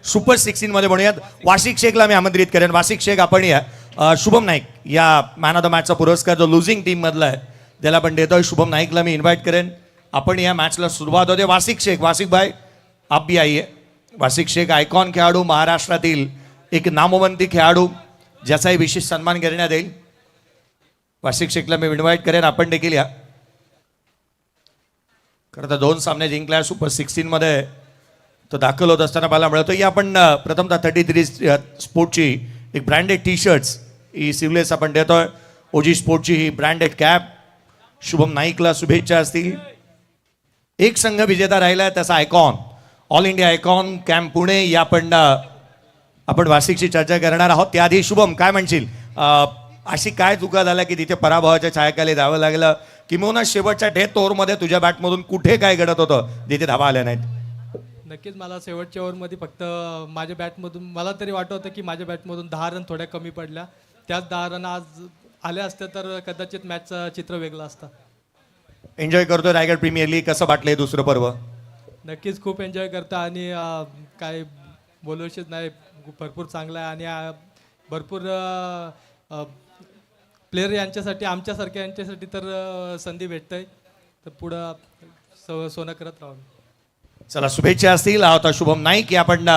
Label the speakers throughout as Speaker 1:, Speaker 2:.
Speaker 1: Super 16 मध्ये म्हणूयात. वाशिक शेखला मी आमंत्रित करेन. वाशिक शेख आपण या. शुभम नाईक या मॅन ऑफ द मॅचचा पुरस्कार जो लुझिंग टीम मधला आहे त्याला आपण देतोय. शुभम नाईकला मी इन्व्हाइट करेन. आपण या मॅचला सुरुवात होते. वाशिक शेख, वाशिक भाई आप भी आइए. वाशिक शेख आयकॉन खेळाडू, महाराष्ट्रातील एक नामवंती खेळाडू ज्याचाही विशेष सन्मान करण्यात येईल. वाशिक शेखला मी इन्व्हाइट करेन. आपण देखील या. खरं तर 2 सामने जिंकल्या सुपर 16 मध्ये तो दाखल होत असताना पाहायला मिळतो. ही आपण प्रथमतः 33 स्पोर्टची एक ब्रँडेड टी शर्ट्स ही सिवलेस आपण देतोय. ओजी स्पोर्टची ही ब्रँडेड कॅप शुभम नाईकला शुभेच्छा असतील. एक संघ विजेता राहिला त्याचा icon, all India icon camp Pune या आपण वार्षिकची चर्चा करणार आहोत. त्याआधी शुभम काय म्हणशील, अशी काय चुका झाल्या की तिथे पराभवाच्या छायाखाली जावं लागलं, किंवा शेवटच्या डेथ ओव्हरमध्ये तुझ्या बॅटमधून कुठे काय घडत होतं जिथे धावा आल्या नाहीत?
Speaker 2: नक्कीच मला शेवटच्या ओव्हरमध्ये फक्त माझ्या बॅटमधून मला तरी वाटत होतं की माझ्या बॅटमधून 10 रन थोड्या कमी पडल्या. त्याच 10 रन आज आल्या असत्या तर कदाचित मॅचचं चित्र वेगळं असतं.
Speaker 1: एन्जॉय करतोय रायगड प्रीमियर लीग, कसं वाटलंय दुसरं पर्व?
Speaker 2: नक्कीच खूप एन्जॉय करतो आणि काय बोलूशीच नाही, भरपूर चांगला आहे आणि भरपूर प्लेयर यांच्यासाठी, आमच्यासारख्या यांच्यासाठी तर संधी भेटतंय, तर पुढं सोनं करत राहू.
Speaker 1: चला शुभेच्छा असतील. होता शुभम नाईक या आपण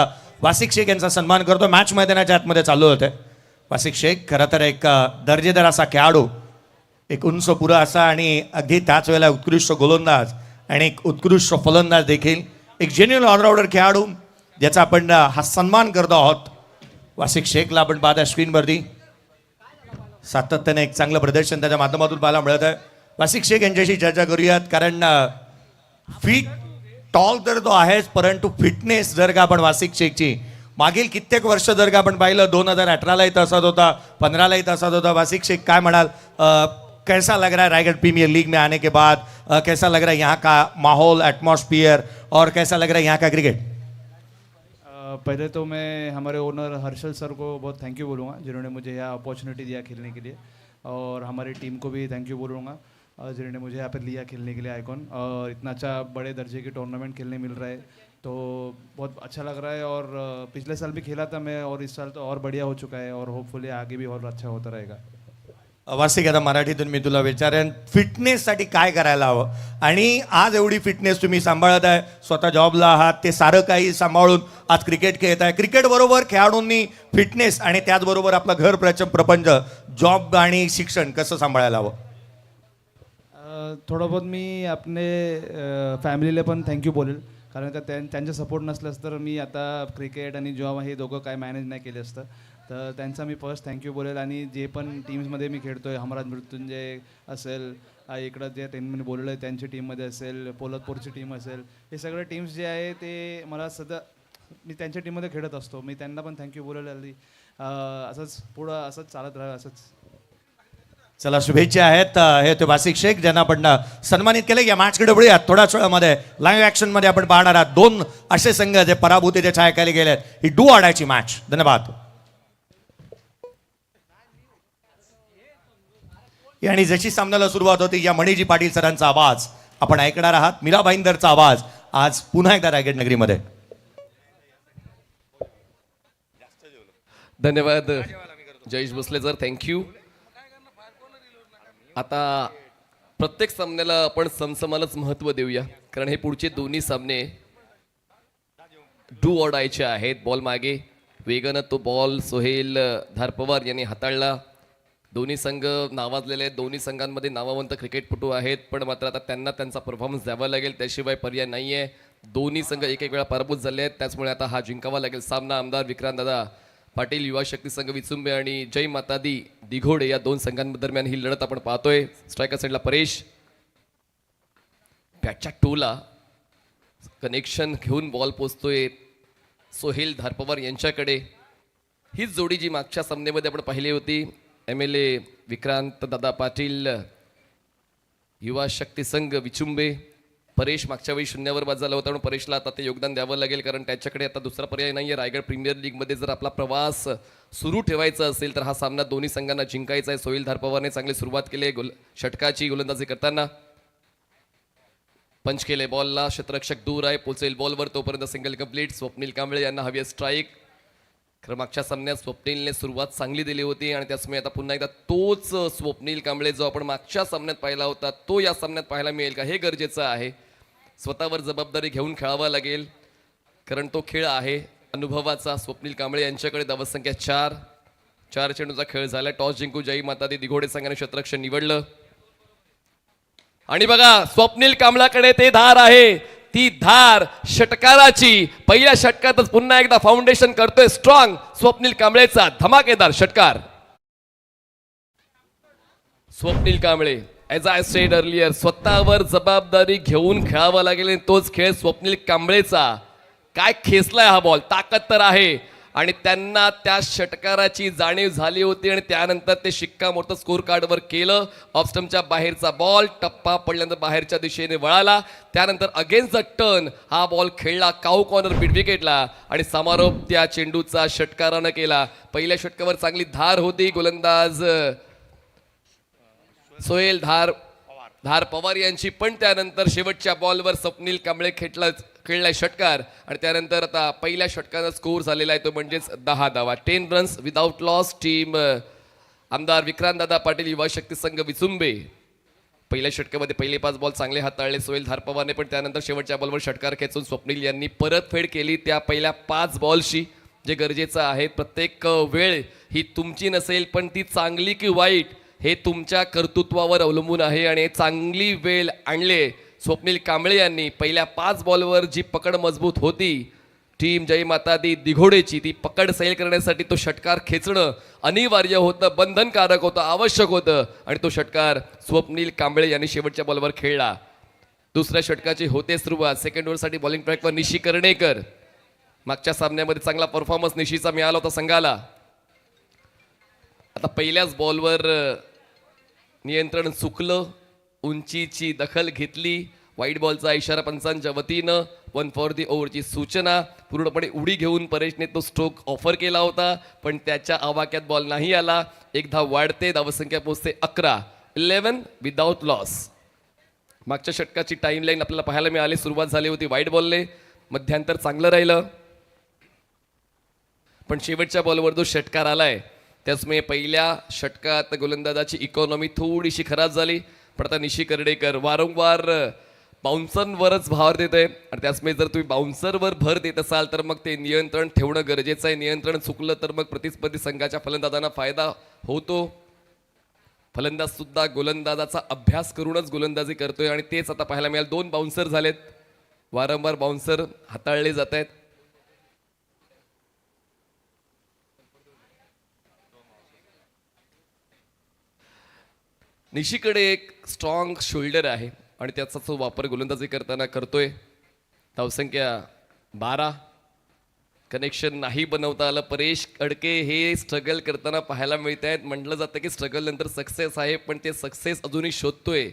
Speaker 1: वासिक शेख यांचा सन्मान करतो. मॅच मैदानाच्या आतमध्ये चालू होते. वासिक शेख खरं तर एक दर्जेदार असा खेळाडू, एक उंच पुरा असा आणि अगदी त्याच वेळेला उत्कृष्ट गोलंदाज आणि एक उत्कृष्ट फलंदाज देखील, एक जेन्युइन ऑलराऊंडर खेळाडू ज्याचा आपण हा सन्मान करतो आहोत. वासिक शेखला आपण पाहता स्क्रीनवरती सातत्याने एक चांगलं प्रदर्शन त्याच्या माध्यमातून पाहायला मिळत आहे. वासिक शेख यांच्याशी चर्चा करूयात, कारण फिट टॉल तर तो आहेच, परंतु फिटनेस जर का आपण वासिक शेखची मागील कित्येक वर्ष जर का आपण पाहिलं, 2018लाही तसाच होता, 15लाही तसाच होता. वासिक शेख काय म्हणाल, कैसा लग रहा है रायगढ़ प्रीमियर लीग में आने के बाद, कैसा लग रहा है यहाँ का माहौल, एटमॉस्फेयर, और कैसा लग रहा है यहाँ का क्रिकेट?
Speaker 3: पहले तो मैं हमारे ओनर हर्षल सर को बहुत थैंक यू बोलूँगा जिन्होंने मुझे यहाँ अपॉर्चुनिटी दिया खेलने के लिए, और हमारी टीम को भी थैंक यू बोलूँगा जिन्होंने मुझे यहाँ पर लिया खेलने के लिए आइकॉन, और इतना अच्छा बड़े दर्जे की टूर्नामेंट खेलने मिल रहा है तो बहुत अच्छा लग रहा है. और पिछले साल भी खेला था मैं, और इस साल तो और बढ़िया हो चुका है, और होपफुली आगे भी और अच्छा होता रहेगा.
Speaker 1: वासिक, आता मराठीतून मी तुला विचारेन, फिटनेससाठी काय करायला हवं? आणि आज एवढी फिटनेस तुम्ही सांभाळत आहे, स्वतः जॉबला आहात, ते सारं काही सांभाळून आज क्रिकेट खेळत आहे. क्रिकेट बरोबर खेळाडूंनी फिटनेस आणि त्याचबरोबर आपलं घर प्रपंच, जॉब आणि शिक्षण कसं सांभाळायला हवं?
Speaker 3: थोडं बहुत मी आपले फॅमिलीला पण थँक्यू बोलेल, कारण का त्यांचा सपोर्ट नसल्यास तर मी आता क्रिकेट आणि जॉब हे दोघं काय मॅनेज नाही केले असतं. तर त्यांचा मी फर्स्ट थँक्यू बोलेल. आणि जे पण टीम्समध्ये मी खेळतो आहे, हमराज मृत्युंजय असेल, इकडं जे टेनमध्ये बोललं आहे त्यांची टीममध्ये असेल, पोलतपूरची टीम असेल, हे सगळे टीम्स जे आहे ते मला सध्या मी त्यांच्या टीममध्ये खेळत असतो. मी त्यांना पण थँक्यू बोलेल. आणि असंच पुढं असंच चालत राहा असंच.
Speaker 1: चला शुभेच्छा आहेत. हे ते वासिक शेख ज्यांना आपण सन्मानित केले. या मॅचकडे वळूयात. थोड्याच वेळामध्ये लाईव्ह ऍक्शन मध्ये आपण पाहणार आहात 2 असे संघ जे पराभूतीच्या छायाखाली गेले. ही डू आडायची मॅच. धन्यवाद. आणि जशी सामन्याला सुरुवात होती, या मणिजी पाटील सरांचा आवाज आपण ऐकणार आहात. मीरा भाईंदरचा आवाज आज पुन्हा एकदा रायगड नगरीमध्ये.
Speaker 4: धन्यवाद जयेश भोसले सर, थँक्यू. आता प्रत्येक सामन्याला आपण समसमानच महत्त्व देऊया, कारण हे पुढचे दोन्ही सामने डू ऑर डायचे आहेत. बॉल मागे वेगानं तो बॉल सोहेल धारपवार यांनी हाताळला. दोन्ही संघ नावाजलेले आहेत, दोन्ही संघांमध्ये नामवंत क्रिकेटपटू आहेत, पण मात्र आता त्यांना त्यांचा परफॉर्मन्स द्यावा लागेल, त्याशिवाय पर्याय नाही आहे. दोन्ही संघ एक वेळा पराभूत झाले आहेत, त्याचमुळे आता हा जिंकावा लागेल सामना. आमदार विक्रांतदादा पाटील युवा शक्ती संघ विचुंबे आणि जय मातादी दिघोडे या 2 संघांदरम्यान ही लढत आपण पाहतोय. स्ट्रायकर साईडला परेश, बॅटच्या टोला कनेक्शन घेऊन बॉल पोचतोय सोहेल धारपवार यांच्याकडे. हीच जोडी जी मागच्या सामन्यामध्ये आपण पाहिली होती. MLA विक्रांत दादा पाटील युवा शक्ती संघ विचुंबे. परेश मागच्या वेळी 0वर बाद झाला होता, म्हणून परेशला आता ते योगदान द्यावं लागेल, कारण त्याच्याकडे आता दुसरा पर्याय नाही आहे. रायगड प्रीमियर लीगमध्ये जर आपला प्रवास सुरू ठेवायचा असेल तर हा सामना दोन्ही संघांना जिंकायचा आहे. सोहेल धारपवारने चांगली सुरुवात केली आहे षटकाची गोलंदाजी करताना. पंच केले बॉलला, क्षेत्ररक्षक दूर आहे, पोचेल बॉलवर, तोपर्यंत सिंगल कंप्लीट. स्वप्नील कांबळे यांना हवी आहे स्ट्राईक. खरं मागच्या सामन्यात स्वप्नीलने सुरुवात चांगली दिली होती आणि त्याचमुळे आता पुन्हा एकदा तोच स्वप्नील कांबळे जो आपण मागच्या सामन्यात पाहिला होता तो या सामन्यात पाहायला मिळेल का हे गरजेचं आहे. स्वतःवर जबाबदारी घेऊन खेळावा लागेल कारण तो खेळ आहे अनुभवाचा. स्वप्नील कांबळे यांच्याकडे धावसंख्या 4 चेंडूचा खेळ झाला. टॉस जिंकून जय माता दी दिघोडे संघाने क्षेत्ररक्षण निवडलं आणि बघा स्वप्नील कांबळाकडे ते धार आहे, ती धार षटकाराची. पहिल्या षटकातच पुन्हा एकदा फाउंडेशन करतोय स्ट्रॉंग स्वप्नील कांबळेचा धमाकेदार षटकार. Swapnil Kamble as I said earlier स्वतःवर जबाबदारी घेऊन खेळावा लागेल आणि तोच खेळ स्वप्नील कांबळेचा. काय खेचलाय हा बॉल, ताकद तर आहे आणि त्यांना त्या षटकाराची जाणीव झाली होती आणि त्यानंतर ते शिक्कामोर्तब स्कोर कार्डवर केलं. ऑफस्टमच्या बाहेरचा बॉल टप्पा पडल्यानंतर बाहेरच्या दिशेने वळाला, त्यानंतर अगेन्स्ट द टर्न हा बॉल खेळला काऊ कॉर्नर मिड विकेटला आणि समारोप त्या चेंडूचा षटकारानं केला. पहिल्या षटकावर चांगली धार होती. गोलंदाज सोहेल धार पवार यांची, पण त्यानंतर शेवटच्या बॉलवर स्वप्नील कांबळे खेळलाय षटकार आणि त्यानंतर आता पहिल्या षटकानं स्कोर झालेला आहे तो म्हणजेच 10 धावा. 10 रन्स विदाउट लॉस. टीम आमदार विक्रांतदादा पाटील युवा शक्ती संघ विचुंबे पहिल्या षटकामध्ये पहिले 5 बॉल चांगले हाताळले सोहेल धार पवारने, पण त्यानंतर शेवटच्या बॉलवर षटकार खेचून स्वप्नील यांनी परतफेड केली त्या पहिल्या 5 बॉलशी, जे गरजेचं आहे. प्रत्येक वेळ ही तुमची नसेल पण ती चांगली की वाईट हे तुमच्या कर्तृत्वावर अवलंबून आहे आणि चांगली वेळ आणले स्वप्नील कांबळे यांनी. पहिल्या 5 बॉलवर जी पकड मजबूत होती टीम जय माता दी दिघोडेची, ती पकड सैल करण्यासाठी तो षटकार खेचणं अनिवार्य होतं, बंधनकारक होतं, आवश्यक होतं आणि तो षटकार स्वप्नील कांबळे यांनी शेवटच्या बॉलवर खेळला. दुसऱ्या षटकाची होते सुरुवात. सेकंड ओव्हरसाठी बॉलिंग ट्रॅकवर निशी कर्णेकर. मागच्या सामन्यामध्ये चांगला परफॉर्मन्स निशीचा मिळाला होता संघाला. आता पहिल्याच बॉलवर नियंत्रण चुकलं, उंचीची दखल घेतली. वाईट बॉलचा इशारा पंचांच्या वतीनं. 1 फॉर दी ओव्हरची सूचना. पूर्णपणे उडी घेऊन परेशने तो स्ट्रोक ऑफर केला होता पण त्याच्या आवाक्यात बॉल नाही आला. 1 धाव वाढते, धावसंख्या पोहोचते 11. 11 विदाउट लॉस. मागच्या षटकाची टाइम लाईन आपल्याला पाहायला मिळाली. सुरुवात झाली होती वाईट बॉलने, मध्यांतर चांगलं राहिलं पण शेवटच्या बॉलवर जो षटकार आलाय त्याचमुळे पहिल्या षटकात गोलंदाजाची इकॉनॉमी थोडीशी खराब झाली. पण आता निशी कर्डेकर वारंवार बाउन्सरवरच भार देत आहे आणि त्याचमुळे जर तुम्ही बाउन्सरवर भर देत असाल तर मग ते नियंत्रण ठेवणं गरजेचं आहे. नियंत्रण चुकलं तर मग प्रतिस्पर्धी संघाच्या फलंदाजांना फायदा होतो. फलंदाज सुद्धा गोलंदाजाचा अभ्यास करूनच गोलंदाजी करतोय आणि तेच आता पाहायला मिळालं. 2 बाउन्सर झालेत, वारंवार बाउन्सर हाताळले जात आहेत. निशीकडे एक स्ट्रॉंग शोल्डर आहे आणि त्याचा तो वापर गोलंदाजी करताना करतोय. धावसंख्या 12. कनेक्शन नाही बनवता आलं. परेश कडके हे स्ट्रगल करताना पाहायला मिळत आहेत. म्हटलं जातं की स्ट्रगल नंतर सक्सेस आहे पण ते सक्सेस अजूनही शोधतोय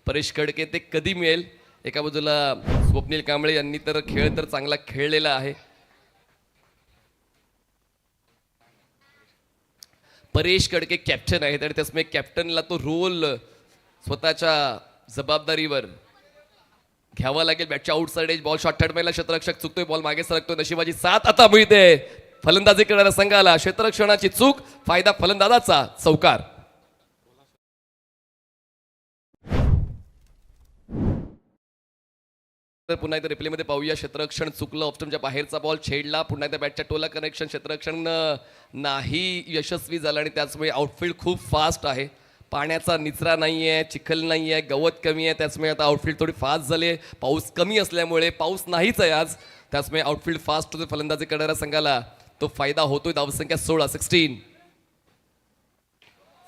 Speaker 4: परेश कडके. ते कधी मिळेल? एका बाजूला स्वप्नील कांबळे यांनी तर खेळ तर चांगला खेळलेला आहे. परेश कडके कॅप्टन आहेत आणि त्याचमुळे कॅप्टनला तो रोल स्वतःच्या जबाबदारीवर घ्यावा लागेल. बॅटच्या आउटसाइड एज बॉल शॉर्ट महिला क्षेत्ररक्षक चुकतोय, बॉल मागे सरकतोय. नशिबाची साथ आता मिळते फलंदाजी करणाऱ्या संघाला. क्षेत्ररक्षणाची चूक, फायदा फलंदाजाचा. चौकार. तर पुन्हा एकदा रिप्लेमध्ये पाहूया. क्षेत्ररक्षण चुकलं, ऑप्शनच्या बाहेरचा बॉल छेडला. पुन्हा एकदा बॅटच्या टोला कनेक्शन. क्षेत्ररक्षण नाही यशस्वी झालं आणि त्याचमुळे आउटफील्ड खूप फास्ट आहे. पाण्याचा निचरा नाही आहे, चिखल नाही आहे, गवत कमी आहे, त्याचमुळे आता आउटफील्ड थोडी फास्ट झाली आहे. पाऊस कमी असल्यामुळे, पाऊस नाहीच आहे आज, त्याचमुळे आउटफील्ड फास्ट होते. फलंदाजी करणाऱ्या संघाला तो फायदा होतोय. धावसंख्या 16.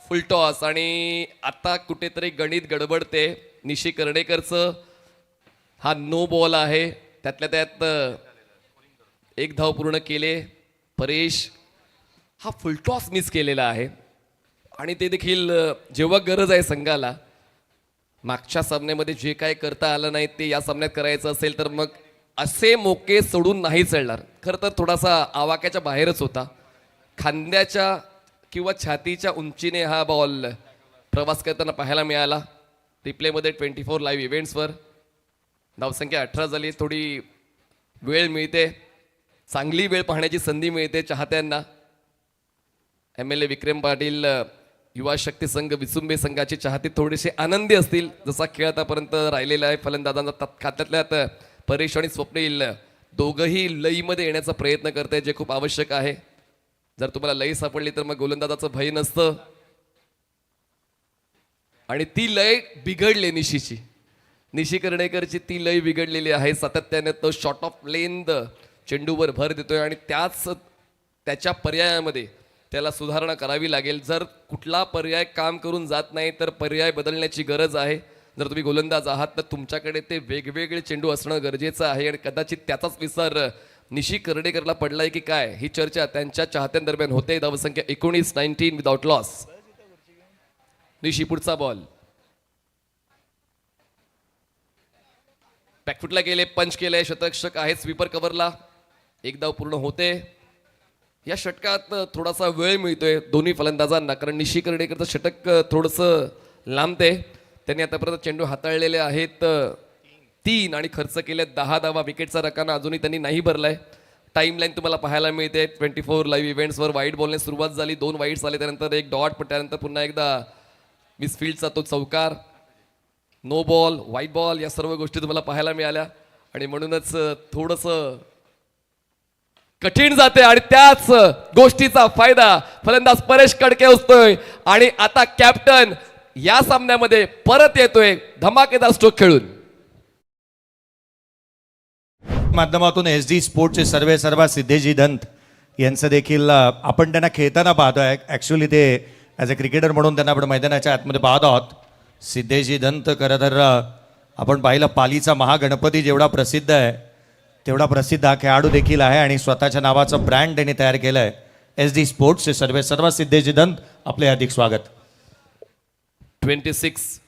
Speaker 4: फुल टॉस आणि आता कुठेतरी गणित गडबडते. निशी कर्णेकरचं हा नो बॉल आहे, त्यातल्या त्यात 1 धाव पूर्ण केले. परेश हा फुलटॉस मिस केलेला आहे आणि ते देखील जेव्हा गरज आहे संघाला. मागच्या सामन्यामध्ये जे काय करता आलं नाही ते या सामन्यात करायचं असेल तर मग असे मोके सोडून नाही चालणार. खरं तर थोडासा आवाक्याच्या बाहेरच होता. खांद्याच्या किंवा छातीच्या उंचीने हा बॉल प्रवास करताना पाहायला मिळाला. रिप्लेमध्ये 24 लाईव्ह इव्हेंट्सवर. धावसंख्या 18 झाली. थोडी वेळ मिळते, चांगली वेळ पाहण्याची संधी मिळते चाहत्यांना. MLA विक्रम पाटील युवा शक्ती संघ विसुंबे संघाचे चाहते थोडेसे आनंदी असतील, जसा खेळ आतापर्यंत राहिलेला आहे. फलंदाजांचा खात्यातल्या परेश आणि स्वप्नील दोघंही लईमध्ये येण्याचा प्रयत्न करत आहेत, जे खूप आवश्यक आहे. जर तुम्हाला लई सापडली तर मग गोलंदाजाचं भय नसतं. आणि ती लय बिघडली निशी कर्णेकरची ती लय बिघडलेली आहे. सातत्याने तो शॉर्ट ऑफ लेंथ चेंडूवर भर देतोय आणि त्याच्या पर्यायामध्ये त्याला सुधारणा करावी लागेल. जर कुठला पर्याय काम करून जात नाही तर पर्याय बदलण्याची गरज आहे. जर तुम्ही गोलंदाज आहात तर तुमच्याकडे ते वेगवेगळे चेंडू असणं गरजेचं आहे. आणि कदाचित त्याचाच विसर निशी कर्णेकरला पडलाय की काय, ही चर्चा त्यांच्या चाहत्यांदरम्यान होते. धावसंख्या 19 विदाउट लॉस. निशी पुढचा बॉल बॅकफुटला गेले, पंच केले, शतक आहे. स्वीपर कव्हरला एक धाव पूर्ण होते. या षटकात थोडासा वेळ मिळतोय दोन्ही फलंदाजांना, कारण निशी कर्णेकरचं षटक थोडंसं लांबते. त्यांनी आतापर्यंत चेंडू हाताळलेले आहेत 3 आणि खर्च केले 10 धावा. विकेटचा रकाना अजूनही त्यांनी नाही भरलाय. टाइम लाईन तुम्हाला पाहायला मिळते 24 लाईव्ह इव्हेंट्सवर. वाईट बॉलने सुरुवात झाली, 2 वाईट्स आले, त्यानंतर एक डॉट, पण त्यानंतर पुन्हा एकदा मिसफिल्डचा तो चौकार, नो बॉल, व्हाईट बॉल, या सर्व गोष्टी तुम्हाला पाहायला मिळाल्या. आणि म्हणूनच थोडंसं कठीण जाते. आणि त्याच गोष्टीचा फायदा फलंदाज परेश कडके उचलतोय. आणि आता कॅप्टन या सामन्यामध्ये परत येतोय धमाकेदार स्ट्रोक खेळून.
Speaker 1: माध्यमातून SD स्पोर्ट्सचे सर्वा सिद्धेजी दंत यांचं देखील आपण त्यांना खेळताना पाहतोय. ॲक्च्युली ते ॲज अ क्रिकेटर म्हणून त्यांना आपण मैदानाच्या आतमध्ये पाहत आहोत. सिद्धेजी दंत खरं तर आपण पाहिलं पालीचा महागणपती जेवढा प्रसिद्ध आहे तेवढा प्रसिद्ध हा खेळाडू देखील आहे. आणि स्वतःच्या नावाचं ब्रँड त्यांनी तयार केलं आहे. SD स्पोर्ट्सचे सर्वा सिद्धेजी दंत, आपले हार्दिक स्वागत.
Speaker 4: 26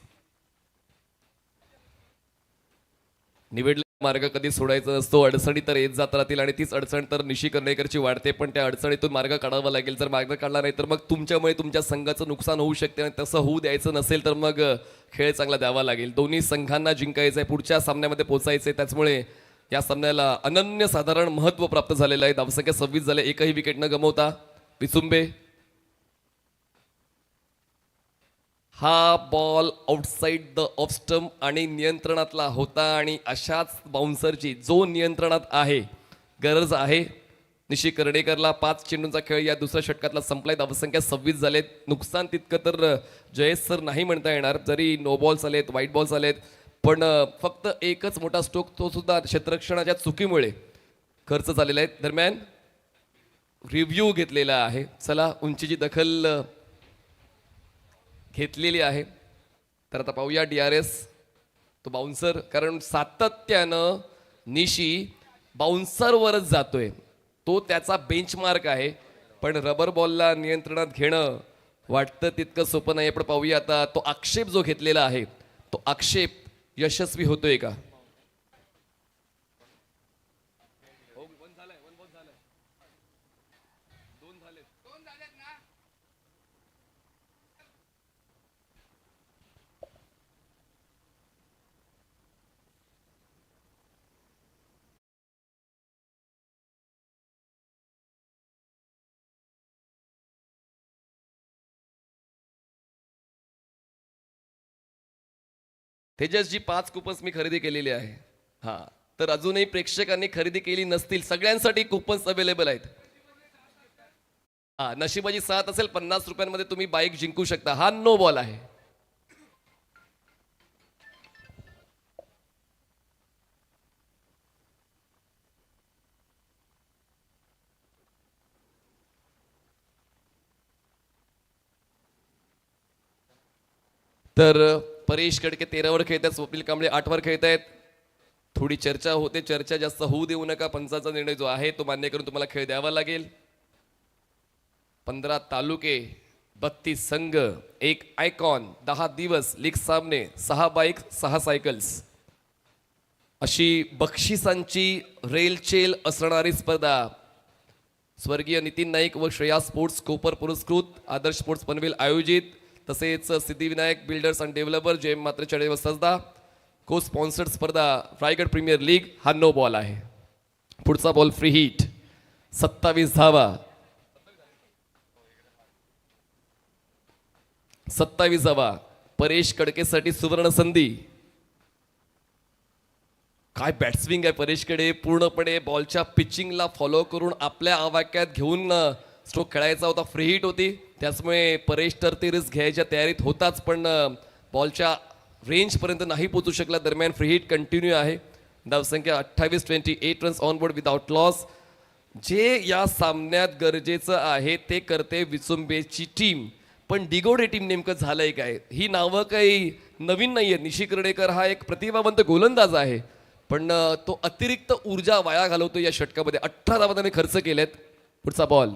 Speaker 4: निवडलेला मार्ग कधी सोडायचा नसतो. अडचणी तर येत जात राहतील आणि तीच अडचण तर निशी कर्णेकरची वाढते, पण त्या अडचणीतून मार्ग काढावा लागेल. जर मार्ग काढला नाही तर मग तुमच्यामुळे तुमच्या संघाचं नुकसान होऊ शकते. आणि तसं होऊ द्यायचं नसेल तर मग खेळ चांगला द्यावा लागेल. दोन्ही संघांना जिंकायचं आहे, पुढच्या सामन्यामध्ये पोहोचायचं आहे. त्याचमुळे या सामन्याला अनन्यसाधारण महत्त्व प्राप्त झालेलं आहे. धावसंख्या 26 झाले, एकही विकेट न गमवता विसुंबे. हा ball outside the off stump आणि नियंत्रणातला होता. आणि अशाच बाउन्सरची जो नियंत्रणात आहे गरज आहे. निशी कर्णेकरला 5 चेंडूंचा खेळ या दुसऱ्या षटकातला संपलाय. धावसंख्या 26 झालेत. नुकसान तितकं तर जयेश सर नाही म्हणता येणार, जरी नो बॉल्स आलेत, व्हाईट बॉल्स आलेत, पण फक्त एकच मोठा स्ट्रोक, तो सुद्धा क्षेत्ररक्षणाच्या चुकीमुळे खर्च झालेला आहे. दरम्यान रिव्ह्यू घेतलेला आहे. चला, उंचीची दखल घेतलेली आहे. तर आता पाहूया DRS, तो बाउन्सर, कारण सातत्यानं निशी बाउन्सरवरच जातोय. तो त्याचा बेंचमार्क आहे, पण रबर बॉलला नियंत्रणात घेणं वाटतं तितकं सोपं नाही. पण पाहूया आता तो आक्षेप जो घेतलेला आहे, तो आक्षेप यशस्वी होतोय का. तेजसजी 5 कुपन्स मी खरेदी केलेली आहे. हा, तर अजूनही प्रेक्षकांनी खरेदी केली नसतील, सगळ्यांसाठी कुपन्स अवेलेबल आहेत. हा, नशिबाची साथ असेल 50 रुपयांमध्ये तुम्ही बाईक जिंकू शकता. हा नो बॉल आहे. तर परेश कडके 13वर खेळत आहेत, स्वप्नील कांबळे 8वर खेळत आहेत. थोडी चर्चा होते, चर्चा जास्त होऊ देऊ नका. पंचाचा निर्णय जो आहे तो मान्य करून तुम्हाला खेळ द्यावा लागेल. 15 तालुके, 32 संघ, 1 आयकॉन, 10 दिवस, लीग सामने, 6 बाईक, 6 सायकल्स, अशी बक्षिसांची रेलचेल असणारी स्पर्धा स्वर्गीय नितीन नाईक व श्रेया स्पोर्ट्स कोपर पुरस्कृत आदर्श स्पोर्ट्स पनवेल आयोजित, तसेच Siddhivinayak builders and developer JM मात्रे चढे वसजदा को स्पॉन्सर्ड स्पर्धा रायगड प्रीमियर लीग हा नो बॉल आहे. पुढचा बॉल फ्री हिट, 27 धावा. 27 धावा. परेश कडकेसाठी सुवर्ण संधी. काय बॅट्सविंग आहे परेशकडे, पूर्णपणे बॉलच्या पिचिंगला फॉलो करून आपल्या आवाक्यात घेऊन स्ट्रोक खेळायचा होता. फ्री हिट होती, त्याचमुळे परेश तर ते रिस्क घ्यायच्या तयारीत होताच, पण बॉलच्या रेंजपर्यंत नाही पोहोचू शकला. दरम्यान फ्री हिट कंटिन्यू आहे. धावसंख्या 28, 28 runs on board without loss. जे या सामन्यात गरजेचं आहे ते करते विचुंबेची टीम, पण दिगोडे टीम नेमकं झालंय काय? ही नावं काही नवीन नाहीये. निशी कर्डेकर हा एक प्रतिभावंत गोलंदाज आहे, पण तो अतिरिक्त ऊर्जा वाया घालवतो या षटकामध्ये. 18 धावा त्याने खर्च केलेत. पुढचा बॉल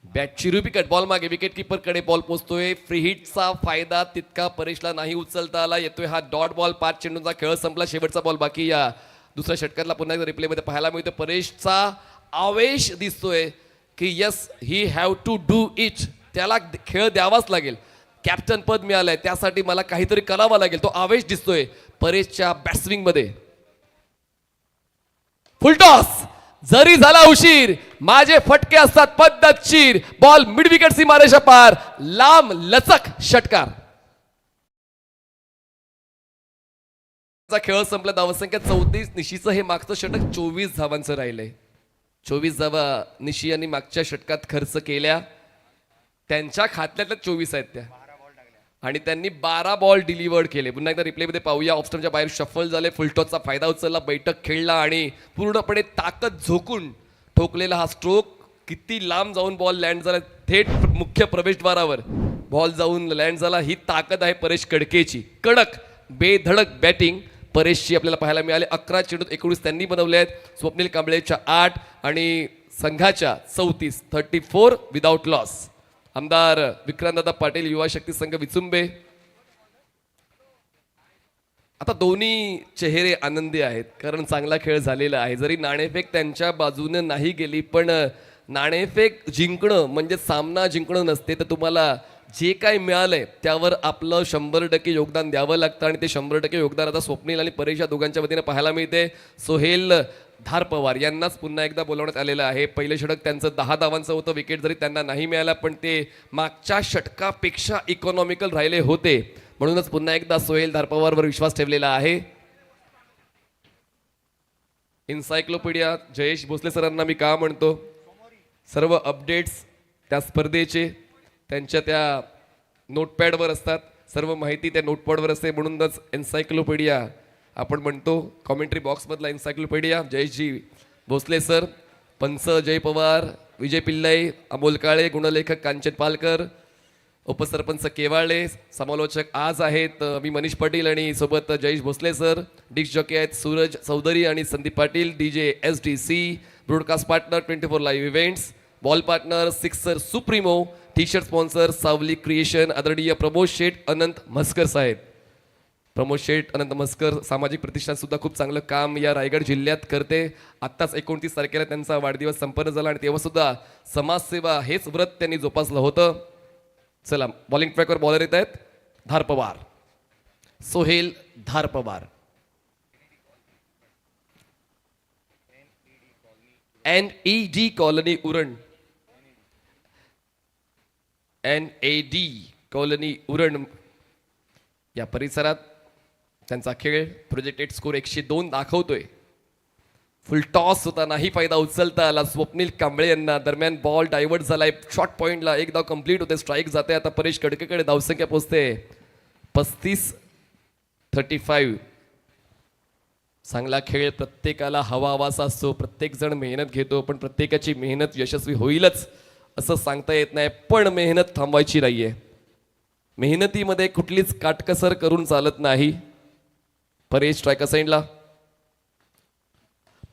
Speaker 4: बॅटची विकेट, बॉल मागे विकेट किपर कडे बॉल पोहोचतोय. फ्री हिटचा फायदा तितका परेशला नाही उचलता आला. येतोय हा डॉट बॉल. 5 चेंडूंचा खेळ संपला. शेवटचा बॉल बाकी या दुसऱ्या षटकातला. पुन्हा एकदा रिप्लेमध्ये पाहायला मिळतो परेशचा आवेश दिसतोय की yes he have to do it. त्याला खेळ द्यावाच लागेल. कॅप्टन पद मिळालंय, त्यासाठी मला काहीतरी करावं लागेल. तो आवेश दिसतोय परेशच्या बॅट्सविंग मध्ये. फुलटॉस, जरी झाला उशीर माझे फटके असतात पद्धतशीर. बॉल मिड विकेट सीमारेषा पार, लांब लचक षटकार. खेळ संपला. धावसंख्या 34. निशीचं हे मागचं षटक 24 धावांचं राहिलंय. 24 धावा निशी यांनी मागच्या षटकात खर्च केल्या. त्यांच्या खात्यातल्या 24 आहेत त्या, आणि त्यांनी 12 बॉल डिलिव्हर्ड केले. पुन्हा एकदा रिप्लेमध्ये पाहूया. ऑफस्टमच्या बाहेर शफल झाले. फुलटॉसचा फायदा उचलला, बैठक खेळला आणि पूर्णपणे ताकद झोकून ठोकलेला हा स्ट्रोक किती लांब जाऊन बॉल लँड झाला. थेट मुख्य प्रवेशद्वारावर बॉल जाऊन लँड झाला. ही ताकद आहे परेश कडकेची. कडक बेधडक बॅटिंग परेशची आपल्याला पाहायला मिळाली. 11 चेंडूत 19 त्यांनी बनवले आहेत. स्वप्नील कांबळेच्या 8 आणि संघाच्या 34, 34 विदाउट लॉस. आमदार विक्रांतदादा पाटील, युवा शक्ती संघ विचुंबे. आता दोन्ही चेहरे आनंदी आहेत, कारण चांगला खेळ झालेला आहे. जरी नाणेफेक त्यांच्या बाजूने नाही गेली, पण नाणेफेक जिंकणं म्हणजे सामना जिंकणं नसते. तर तुम्हाला जे काय मिळालंय त्यावर आपलं 100% योगदान द्यावं लागतं, आणि ते 100% योगदान आता स्वप्नील आणि परेश या दोघांच्या वतीने पाहायला मिळते. सोहेल धार पवार यांनाच पुन्हा एकदा बोलवण्यात आलेलं आहे. पहिले षटक त्यांचं 10 धावांचं होतं. विकेट जरी त्यांना नाही मिळाला, पण ते मागच्या षटकापेक्षा इकॉनॉमिकल राहिले होते. म्हणूनच पुन्हा एकदा सोहेल धार पवारवर विश्वास ठेवलेला आहे. इन्सायक्लोपीडिया जयेश भोसले सरांना मी का म्हणतो, सर्व अपडेट्स त्या स्पर्धेचे त्यांच्या त्या नोटपॅडवर असतात. सर्व माहिती त्या नोटपॅडवर असते, म्हणूनच एन्सायक्लोपीडिया आपण म्हणतो. कॉमेंट्री बॉक्समधला एन्सायक्लोपीडिया जयेशजी भोसले सर, पंच जय पवार, विजय पिल्लाई, अमोल काळे, गुणलेखक कांचन पालकर, उपसरपंच केवाळे, समालोचक आज आहेत मी मनीष पाटील आणि सोबत Jayesh Bhosale sir. Disc jockey आहेत सूरज चौधरी आणि Sandeep Patil. DJ SDC, broadcast partner 24 live events, ball partner sixer supremo, T shirt sponsor Sawali creation, आदरणीय प्रमोद शेठ अनंत म्हस्कर साहेब. प्रमोद शेठ अनंत म्हस्कर सामाजिक प्रतिष्ठान सुद्धा खूप चांगलं काम या रायगड जिल्ह्यात करते. आत्ताच 29 तारखेला त्यांचा वाढदिवस संपन्न झाला, आणि तेव्हा सुद्धा समाजसेवा हेच व्रत त्यांनी जोपासलं होतं. चला, बॉलिंग ट्रॅकवर बॉलर येत आहेत. Dhar Pawar, Sohel Dhar Pawar. NED colony Uran, NAD colony Uran या परिसरात त्यांचा खेळ. प्रोजेक्टेड स्कोर 102 दाखवतोय. फुल टॉस होता, नाही फायदा उचलता आला स्वप्नील कांबळे यांना. दरम्यान बॉल डायव्हर्ट झालाय शॉर्ट पॉइंटला. एक धाव कंप्लीट होते, स्ट्राईक जाते. आता परेश कडकेकडे धावसंख्या पोहोचते 35-35. चांगला खेळ प्रत्येकाला हवासा असतो. प्रत्येक जण मेहनत घेतो, पण प्रत्येकाची मेहनत यशस्वी होईलच असं सांगता येत नाही. पण मेहनत थांबवायची नाहीये. मेहनतीमध्ये कुठलीच काटकसर करून चालत नाही. परेश स्ट्रायकर साइडला.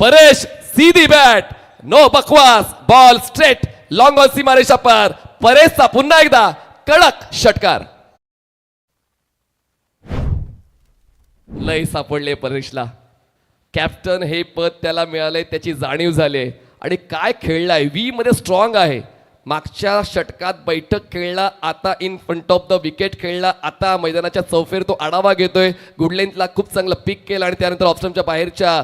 Speaker 4: परेश सीधी बॅट, नो बकवास, बॉल स्ट्रेट लॉंग ऑन सीमारेषा पार. परेशचा पुन्हा एकदा कडक षटकार. लय सापडले परेशला. कॅप्टन हे पद त्याला मिळालंय, त्याची जाणीव झाली आणि काय खेळलाय. वी मध्ये स्ट्रॉंग आहे, मागच्या षटकात बैठक खेळला, आता in front of the wicket खेळला, आता मैदानाच्या चौफेर तो आढावा घेतोय. गुडलेंथला खूप चांगलं पिक केलं आणि त्यानंतर ऑफस्टमच्या बाहेरच्या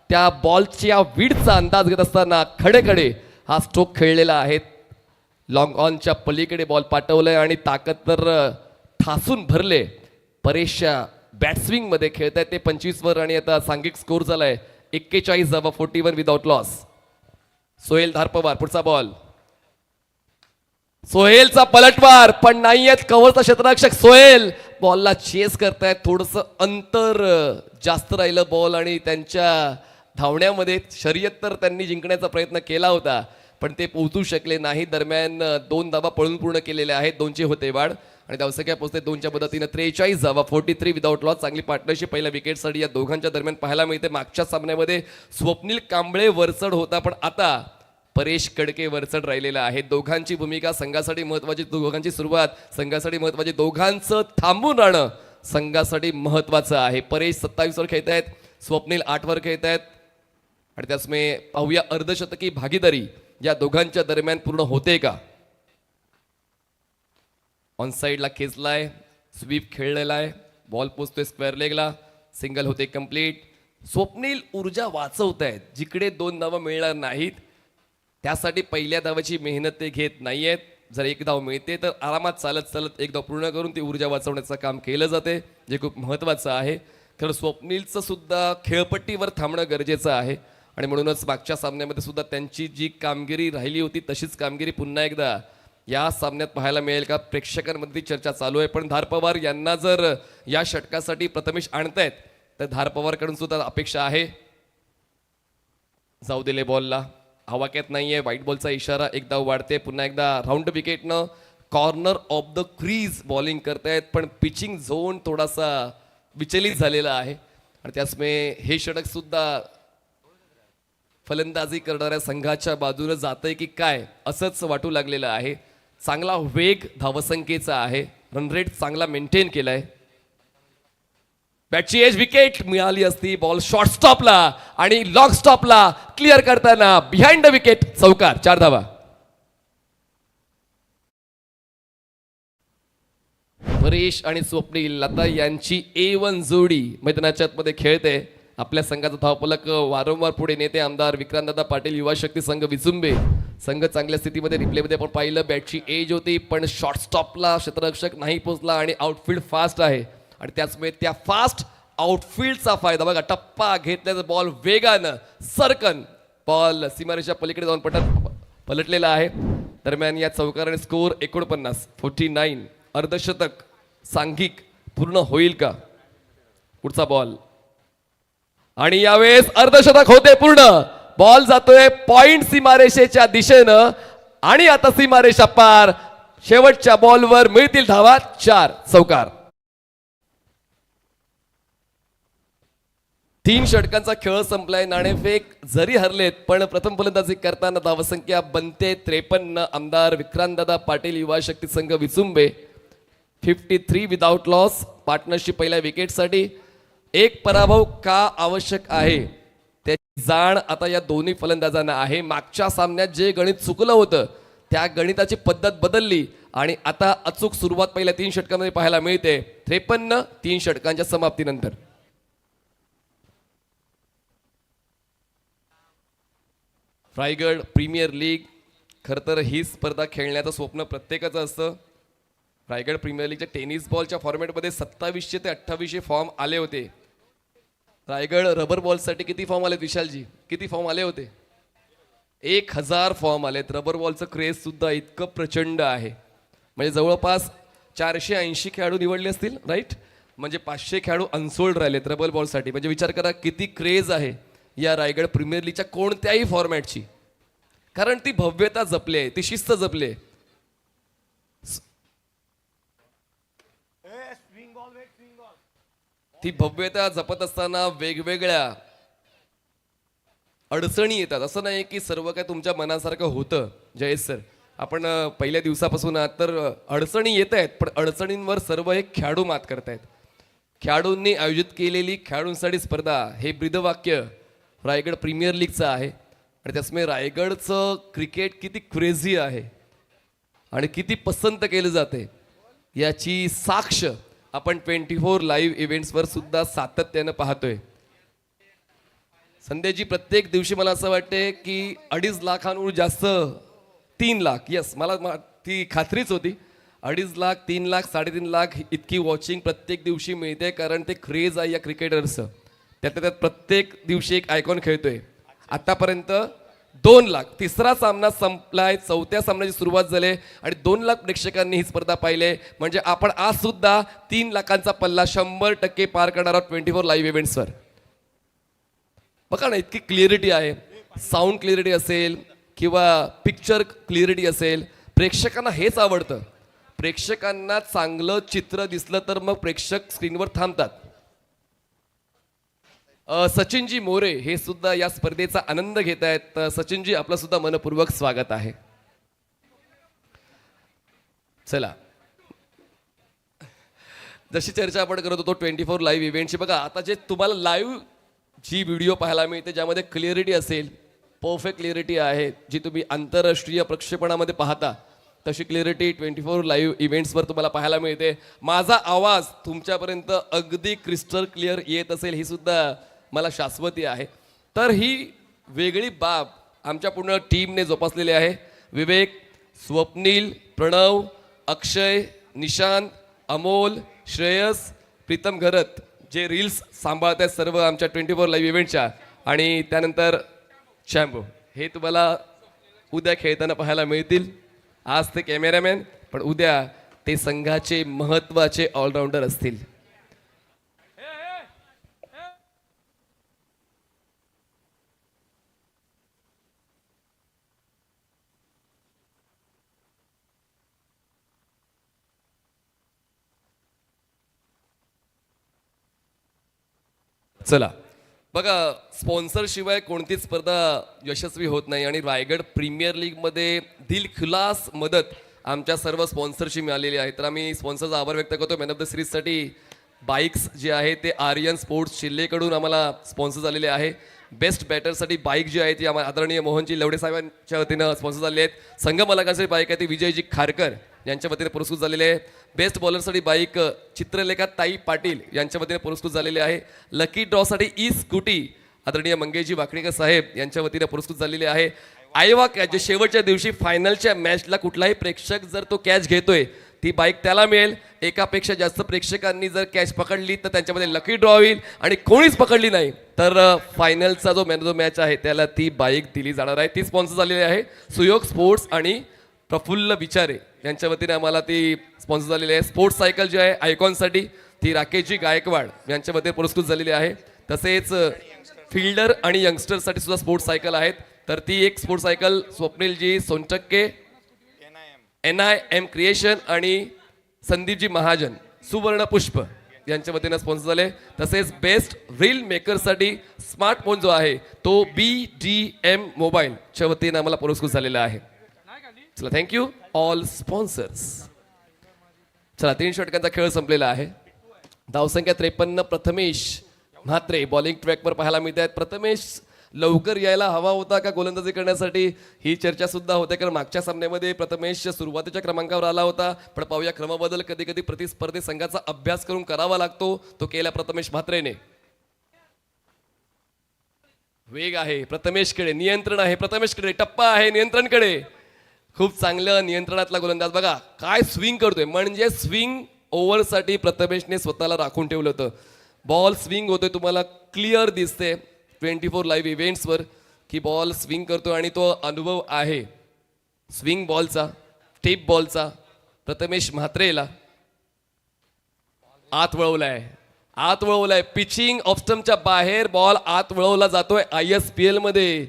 Speaker 4: त्या बॉलच्या विडचा अंदाज घेत असताना खडे हा स्ट्रोक खेळलेला आहे. लॉंग ऑनच्या पलीकडे बॉल पाठवलंय आणि ताकद तर ठासून भरले. परेशच्या बॅट्सविंग मध्ये खेळत आहेत ते 25 वर आणि आता सांघिक स्कोर झालाय 41 धावा 41 विदाउट लॉस. सोहेल धारपवार पुढचा बॉल. सोहेलचा पलटवार पण नाहीयेत कव्हरचा क्षेत्ररक्षक. सोहेल बॉलला चेस करतायत, थोडस अंतर जास्त राहिलं बॉल आणि त्यांच्या धावण्यामध्ये. शर्यत तर त्यांनी जिंकण्याचा प्रयत्न केला होता पण ते पोहोचू शकले नाही. दरम्यान 2 धावा पळून पूर्ण केलेल्या आहेत, 2ची होते वाढ आणि धावसंख्या पोहोचते 2च्या मदतीनं 43 धावा 43 विदाउट लॉस. चांगली पार्टनरशिप पहिल्या विकेटसाठी या दोघांच्या दरम्यान पाहायला मिळते. मागच्या सामन्यामध्ये स्वप्नील कांबळे वरचढ होता पण आता परेश कडके वरचढ राहिलेला आहे. दोघांची भूमिका संघासाठी महत्वाची, दोघांची सुरुवात संघासाठी महत्वाची, दोघांचं थांबून राहणं संघासाठी महत्वाचं आहे. परेश 27 वर खेळत आहेत, स्वप्नील 8 वर खेळत आहेत आणि त्याचमुळे पाहूया अर्धशतकी भागीदारी या दोघांच्या दरम्यान पूर्ण होते का. ऑन साईडला खेचलाय, स्वीप खेळलेला आहे, बॉल पोचतोय स्क्वेअर लेगला, सिंगल होते कंप्लीट. स्वप्नील ऊर्जा वाचवत आहेत, जिकडे 2 धावा मिळणार नाहीत त्यासाठी पहिल्या धावाची मेहनत ते घेत नाहीयेत. जर 1 धाव मिळते तर आरामात चालत 1 धाव पूर्ण करून ती ऊर्जा वाचवण्याचं काम केलं जाते, जे खूप महत्त्वाचं आहे. खरं स्वप्नीलचं सुद्धा खेळपट्टीवर थांबणं गरजेचं आहे आणि म्हणूनच मागच्या सामन्यामध्ये सुद्धा त्यांची जी कामगिरी राहिली होती तशीच कामगिरी पुन्हा एकदा या सामन्यात पाहायला मिळेल का, प्रेक्षकांमध्ये चर्चा चालू आहे. पण धारपवार यांना जर या षटकासाठी प्रथमेश आणतायत तर धारपवारकडून सुद्धा अपेक्षा आहे. जाऊ दिले बॉलला, हवाक्यात नाहीये, व्हाईट बॉलचा इशारा. 1 धाव वाढते, पुन्हा एकदा राऊंड विकेटनं corner of the crease bowling करतायत पण पिचिंग झोन थोडासा विचलित झालेला आहे आणि त्याचमुळे हे षटक सुद्धा फलंदाजी करणाऱ्या संघाच्या बाजूने जातंय की काय असंच वाटू लागलेलं आहे. चांगला वेग धावसंख्येचा आहे, रन रेट चांगला मेंटेन केलाय. बॅटची एज विकेट मिळाली असती, बॉल शॉर्ट स्टॉपला आणि लॉंग स्टॉपला क्लिअर करताना बिहाइंड द विकेट चौकार, 4 धावा. परेश आणि स्वप्नील आता यांची A1 जोडी मैदानाच्या आतमध्ये खेळते. आपल्या संघाचा धावफलक वारंवार पुढे नेते आमदार विक्रांतदादा पाटील युवा शक्ती संघ विचुंबे. संघ चांगल्या स्थितीमध्ये रिप्लेमध्ये आपण पाहिलं, बॅटची एज होती पण शॉर्ट स्टॉपला क्षेत्ररक्षक नाही पोहोचला आणि आउटफील्ड फास्ट आहे आणि त्याचमुळे त्या फास्ट आउटफील्डचा फायदा बघा. टप्पा घेतल्याचा बॉल वेगानं सरकन बॉल सीमारेषा पलीकडे जाऊन पलटलेला आहे. दरम्यान या चौकाराने स्कोर 49 अर्धशतक सांघिक पूर्ण होईल का. पुढचा बॉल आणि यावेळेस अर्धशतक होते पूर्ण. बॉल जातोय पॉइंट सीमारेषेच्या दिशेनं आणि आता सीमारेषा पार. शेवटच्या बॉलवर मिळतील धावा, 4 चौकार. 3 षटकांचा खेळ संपलाय. नाणेफेक जरी हरलेत पण प्रथम फलंदाजी करताना धावसंख्या बनते 53. आमदार विक्रांतदादा पाटील युवा शक्ती Sangh Vichumbe 53 without loss. Partnership पहिल्या विकेटसाठी 1 पराभव का आवश्यक आहे त्याची जाण आता या दोन्ही फलंदाजांना आहे. मागच्या सामन्यात जे गणित चुकलं होतं त्या गणिताची पद्धत बदलली आणि आता अचूक सुरुवात पहिल्या 3 षटकांमध्ये पाहायला मिळते. 53 3 षटकांच्या समाप्तीनंतर. रायगड प्रीमियर लीग, खरं तर ही स्पर्धा खेळण्याचं स्वप्न प्रत्येकाचं असतं. रायगड प्रीमियर लीगच्या टेनिस बॉलच्या फॉर्मॅटमध्ये 2700 ते 2800 फॉर्म आले होते. रायगड रबर बॉलसाठी किती फॉर्म आले विशालजी, किती फॉर्म आले होते? 1000 फॉर्म आलेत. रबर बॉलचं क्रेज सुद्धा इतकं प्रचंड आहे, म्हणजे जवळपास 480 खेळाडू निवडले असतील, राईट. म्हणजे 500 खेळाडू अनसोल्ड राहिलेत रबर बॉलसाठी. म्हणजे विचार करा किती क्रेज आहे या रायगड प्रीमियर लीगच्या कोणत्याही फॉर्मॅटची, कारण ती भव्यता जपली आहे, ती शिस्त जपली आहे. ती भव्यता जपत असताना वेगवेगळ्या अडचणी येतात. असं नाही की सर्व काय तुमच्या मनासारखं होतं जयेश सर. आपण पहिल्या दिवसापासून आहात तर अडचणी येत आहेत, पण अडचणींवर सर्व हे खेळाडू मात करतायत. खेळाडूंनी आयोजित केलेली खेळाडूंसाठी स्पर्धा हे ब्रीदवाक्य रायगड प्रीमियर लीगचं आहे आणि त्याचमुळे रायगडचं क्रिकेट किती क्रेझी आहे आणि किती पसंत केलं जाते याची साक्ष आपण 24 लाईव्ह इव्हेंट्सवर सुद्धा सातत्यानं पाहतोय. संध्याची प्रत्येक दिवशी मला असं वाटते की 2.5 लाखांहून जास्त 3 लाख, यस मला ती खात्रीच होती, 2.5 लाख 3 लाख 3.5 लाख इतकी वॉचिंग प्रत्येक दिवशी मिळते. कारण ते क्रेज आहे या क्रिकेटर्सचं. त्यात प्रत्येक दिवशी एक आयकॉन खेळतोय. आतापर्यंत 2 लाख, तिसरा सामना संपलाय, 4थ्या सामन्याची सुरुवात झाली आणि 2 लाख प्रेक्षकांनी ही स्पर्धा पाहिली. म्हणजे आपण आज सुद्धा 3 लाखांचा पल्ला 100% पार करणार आहोत 24 लाईव्ह इव्हेंट्सवर. बघा ना, इतकी क्लिअरिटी आहे. साऊंड क्लिअरिटी असेल किंवा पिक्चर क्लिअरिटी असेल, प्रेक्षकांना हेच आवडतं. प्रेक्षकांना चांगलं चित्र दिसलं तर मग प्रेक्षक स्क्रीनवर थांबतात. सचिनजी मोरे हे सुद्धा या स्पर्धेचा आनंद घेत आहेत. सचिनजी, आपलं सुद्धा मनपूर्वक स्वागत आहे. चला, जशी चर्चा आपण करत होतो 24 लाईव्ह इव्हेंटची, बघा आता जे तुम्हाला लाईव्ह जी व्हिडिओ पाहायला मिळते ज्यामध्ये क्लिअरिटी असेल, परफेक्ट क्लिअरिटी आहे, जी तुम्ही आंतरराष्ट्रीय प्रक्षेपणामध्ये पाहता तशी क्लिअरिटी 24 लाईव्ह इव्हेंट्सवर तुम्हाला पाहायला मिळते. माझा आवाज तुमच्यापर्यंत अगदी क्रिस्टल क्लिअर येत असेल ही सुद्धा मला शाश्वती आहे. तर ही वेगळी बाब आमच्या पूर्ण टीमने जोपासलेली आहे. विवेक, स्वप्नील, प्रणव, अक्षय, निशांत, अमोल, श्रेयस, प्रीतम घरत जे रील्स सांभाळत आहेत सर्व आमच्या 24 लाईव्ह इव्हेंटच्या, आणि त्यानंतर शॅम्बो, हे तुम्हाला उद्या खेळताना पाहायला मिळतील. आज ते कॅमेरामॅन, पण उद्या ते संघाचे महत्त्वाचे ऑलराऊंडर असतील. चला बघा, स्पॉन्सर शिवाय कोणतीच स्पर्धा यशस्वी होत नाही आणि रायगड प्रीमियर लीगमध्ये दिलखुलास मदत आमच्या सर्व स्पॉन्सरशी मिळालेली आहे. तर आम्ही स्पॉन्सरचा आभार व्यक्त करतो. मॅन ऑफ द सिरीजसाठी बाईक्स जे आहे ते आर्यन स्पोर्ट्स शिल्लेकडून आम्हाला स्पॉन्सर झालेले आहे. बेस्ट बॅटरसाठी बाईक जी आहे ती आम्हाला आदरणीय मोहनजी लवडे साहेबांच्या वतीनं स्पॉन्सर झालेली आहेत. संघ मलाकांसाठी बाईक आहे ती विजयजी खारकर यांच्या वतीने पुरस्कृत झालेले आहे. बेस्ट बॉलरसाठी बाईक चित्रलेखा ताई पाटील यांच्या वतीने पुरस्कृत झालेले आहे. लकी ड्रॉसाठी ई स्कूटी आदरणीय मंगेशजी वाकणीकर साहेब यांच्या वतीने पुरस्कृत झालेले आहे. आयवा कॅच, जे शेवटच्या दिवशी फायनलच्या मॅचला कुठलाही प्रेक्षक जर तो कॅच घेतोय ती बाईक त्याला मिळेल. एकापेक्षा जास्त प्रेक्षकांनी जर कॅच पकडली तर त्यांच्यामध्ये लकी ड्रॉ होईल आणि कोणीच पकडली नाही तर फायनलचा जो मॅन ऑफ द मॅच आहे त्याला ती बाईक दिली जाणार आहे. ती स्पॉन्सर झालेली आहे सुयोग स्पोर्ट्स आणि प्रफुल्ल विचारे यांच्या वतीने आम्हाला ती स्पॉन्सर झालेली आहे. स्पोर्ट्स सायकल जी आहे आयकॉनसाठी ती राकेशजी गायकवाड यांच्या वतीने पुरस्कृत झालेली आहे. तसेच फिल्डर आणि यंगस्टरसाठी सुद्धा स्पोर्ट्स सायकल आहेत. तर ती एक sports cycle Swapnilji Sontakke, NIM creation आणि संदीपजी महाजन सुवर्ण पुष्प यांच्या वतीने स्पॉन्सर झाले. तसेच बेस्ट रील मेकरसाठी स्मार्टफोन जो आहे तो BDM मोबाईलच्या वतीने आम्हाला पुरस्कृत झालेला आहे. चला, थँक्यू ऑल स्पॉन्सर्स. चला, 3 षटकांचा खेळ संपलेला आहे. धावसंख्या 53. प्रथमेश म्हात्रे बॉलिंग ट्रॅकवर पाहायला मिळत आहेत. प्रथमेश लवकर यायला हवा होता का गोलंदाजी करण्यासाठी ही चर्चा सुद्धा होते, कारण मागच्या सामन्यामध्ये प्रथमेश सुरुवातीच्या क्रमांकावर आला होता. पण पाहूया क्रमबदल कधी कधी प्रतिस्पर्धी संघाचा अभ्यास करून करावा लागतो, तो केला प्रथमेश म्हात्रेने. वेग आहे प्रथमेशकडे, नियंत्रण आहे प्रथमेशकडे, टप्पा आहे नियंत्रणकडे. खूप चांगलं नियंत्रणातला गोलंदाज. बघा काय स्विंग करतोय, म्हणजे स्विंग ओव्हरसाठी प्रथमेशने स्वतःला राखून ठेवलं होतं. बॉल स्विंग होतोय, तुम्हाला क्लिअर दिसते 24 लाईव्ह इव्हेंट्सवर की बॉल स्विंग करतो आणि तो अनुभव आहे स्विंग बॉलचा, टिप बॉलचा. प्रथमेश म्हात्रेला आत वळवलाय, पिचिंग ऑप्स्टमच्या बाहेर बॉल आत वळवला जातोय. ISPL मध्ये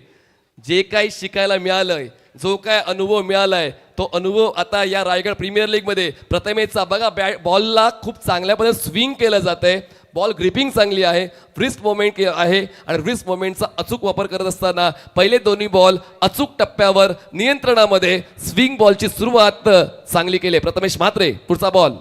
Speaker 4: जे काही शिकायला मिळालंय, जो काय अनुभव मिळालाय तो अनुभव आता या रायगड प्रीमियर लीग मध्ये प्रथमेशचा. बघा बॉलला खूप चांगल्या पद्धतीने स्विंग केलं जातंय, बॉल ग्रिपिंग चांगली आहे, रिस्ट मोमेंट आहे आणि रिस्ट मोमेंटचा अचूक वापर करत असताना पहिले दोन्ही बॉल अचूक टप्प्यावर नियंत्रणामध्ये स्विंग बॉलची सुरुवात चांगली केली प्रथमेश म्हात्रे. पुढचा बॉल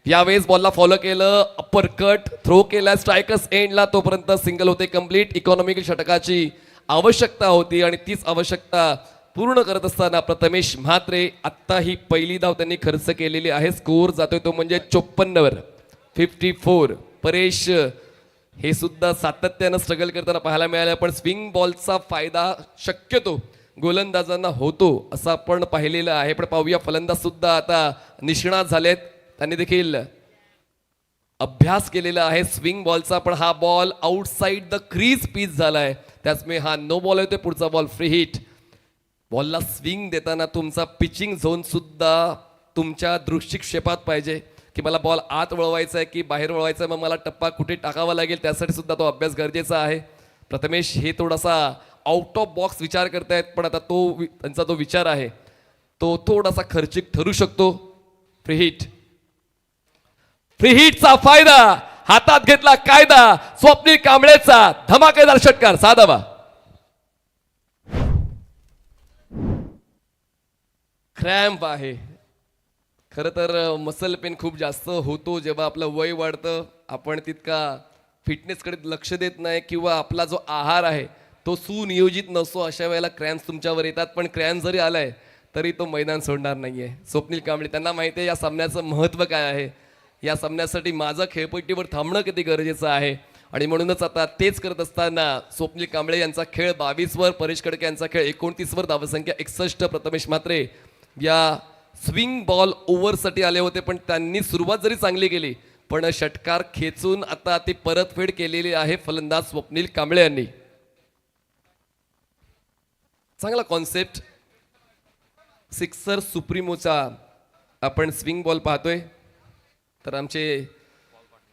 Speaker 4: यावेळेस बॉलला फॉलो केलं, अप्पर कट थ्रो केला स्ट्रायकर्स एंडला, तोपर्यंत सिंगल होते कंप्लीट. इकॉनॉमिकल षटकाची आवश्यकता होती आणि तीच आवश्यकता पूर्ण करत असताना प्रथमेश म्हात्रे आत्ता ही पहिली धाव त्यांनी खर्च केलेली आहे. स्कोर जातोय तो म्हणजे 54 वर 54. परेश हे सुद्धा सातत्यानं स्ट्रगल करताना पाहायला मिळालं, पण स्विंग बॉलचा फायदा शक्यतो गोलंदाजांना होतो असं आपण पाहिलेलं आहे. पण पाहूया फलंदाज सुद्धा आता निष्णात झालेत, त्यांनी देखील अभ्यास केलेला आहे स्विंग बॉलचा. पण हा ball outside the crease pitch झालाय, त्याचमुळे हा नो बॉल होतोय. पुढचा बॉल फ्री हिट. बॉलला स्विंग देताना तुमचा पिचिंग झोन सुद्धा तुमच्या दृष्टिक्षेपात पाहिजे की मला बॉल आत वळवायचा आहे की बाहेर वळवायचा आहे, मग मला टप्पा कुठे टाकावा लागेल, त्यासाठी सुद्धा तो अभ्यास गरजेचा आहे. प्रथमेश हे थोडासा आउट ऑफ बॉक्स विचार करतायत, पण आता त्यांचा जो विचार आहे तो थोडासा खर्चिक ठरू शकतो. Free hit. फ्री हिटचा फायदा हातात घेतला कायदा. स्वप्नील कांबळेचा धमाकेदार षटकार 6 धावा. क्रॅम्प आहे. खरं तर मसल पेन खूप जास्त होतो जेव्हा आपलं वय वाढतं, आपण तितका फिटनेसकडे लक्ष देत नाही किंवा आपला जो आहार आहे तो सुनियोजित नसतो, अशा वेळेला क्रॅम्प तुमच्यावर येतात. पण क्रॅम्प जरी आलाय तरी तो मैदान सोडणार नाहीये. स्वप्नील कांबळे त्यांना माहिती आहे या सामन्याचं महत्त्व काय आहे, या सामन्यासाठी माझं खेळपट्टीवर थांबणं किती गरजेचं आहे. आणि म्हणूनच आता तेच करत असताना स्वप्नील कांबळे यांचा खेळ 22 वर, परेश कडके यांचा खेळ 29 वर, धावसंख्या 61. प्रथमेश म्हात्रे या स्विंग बॉल ओव्हरसाठी आले होते, पण त्यांनी सुरुवात जरी चांगली केली पण षटकार खेचून आता ती परतफेड केलेली आहे फलंदाज स्वप्नील कांबळे यांनी. चांगला कॉन्सेप्ट. सिक्सर सुप्रीमोचा आपण स्विंग बॉल पाहतोय, तर आमचे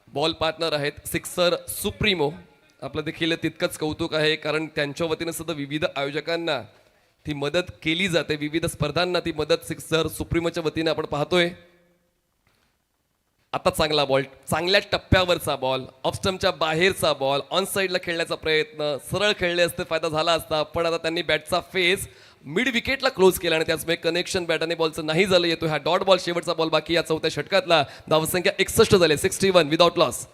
Speaker 4: बॉल पार्टनर आहेत सिक्सर सुप्रीमो. आपलं देखील तितकंच कौतुक आहे, कारण त्यांच्या वतीनं सुद्धा विविध आयोजकांना ती मदत केली जाते, विविध स्पर्धांना ती मदत सिक्सर सुप्रीमोच्या वतीने आपण पाहतोय. आता चांगला बॉल, चांगल्या टप्प्यावरचा बॉल, ऑफस्टमच्या बाहेरचा बॉल, ऑन साईडला खेळण्याचा प्रयत्न, सरळ खेळले असते फायदा झाला असता, पण आता त्यांनी बॅटचा फेस मिड विकेटला क्लोज केला आणि त्याचमुळे कनेक्शन बॅट आणि बॉलचं नाही झालं. येतो हा डॉट बॉल, शेवटचा बॉल बाकी या चौथ्या षटकातला. धावसंख्या 61 झाले, 61 विदाउट लॉस.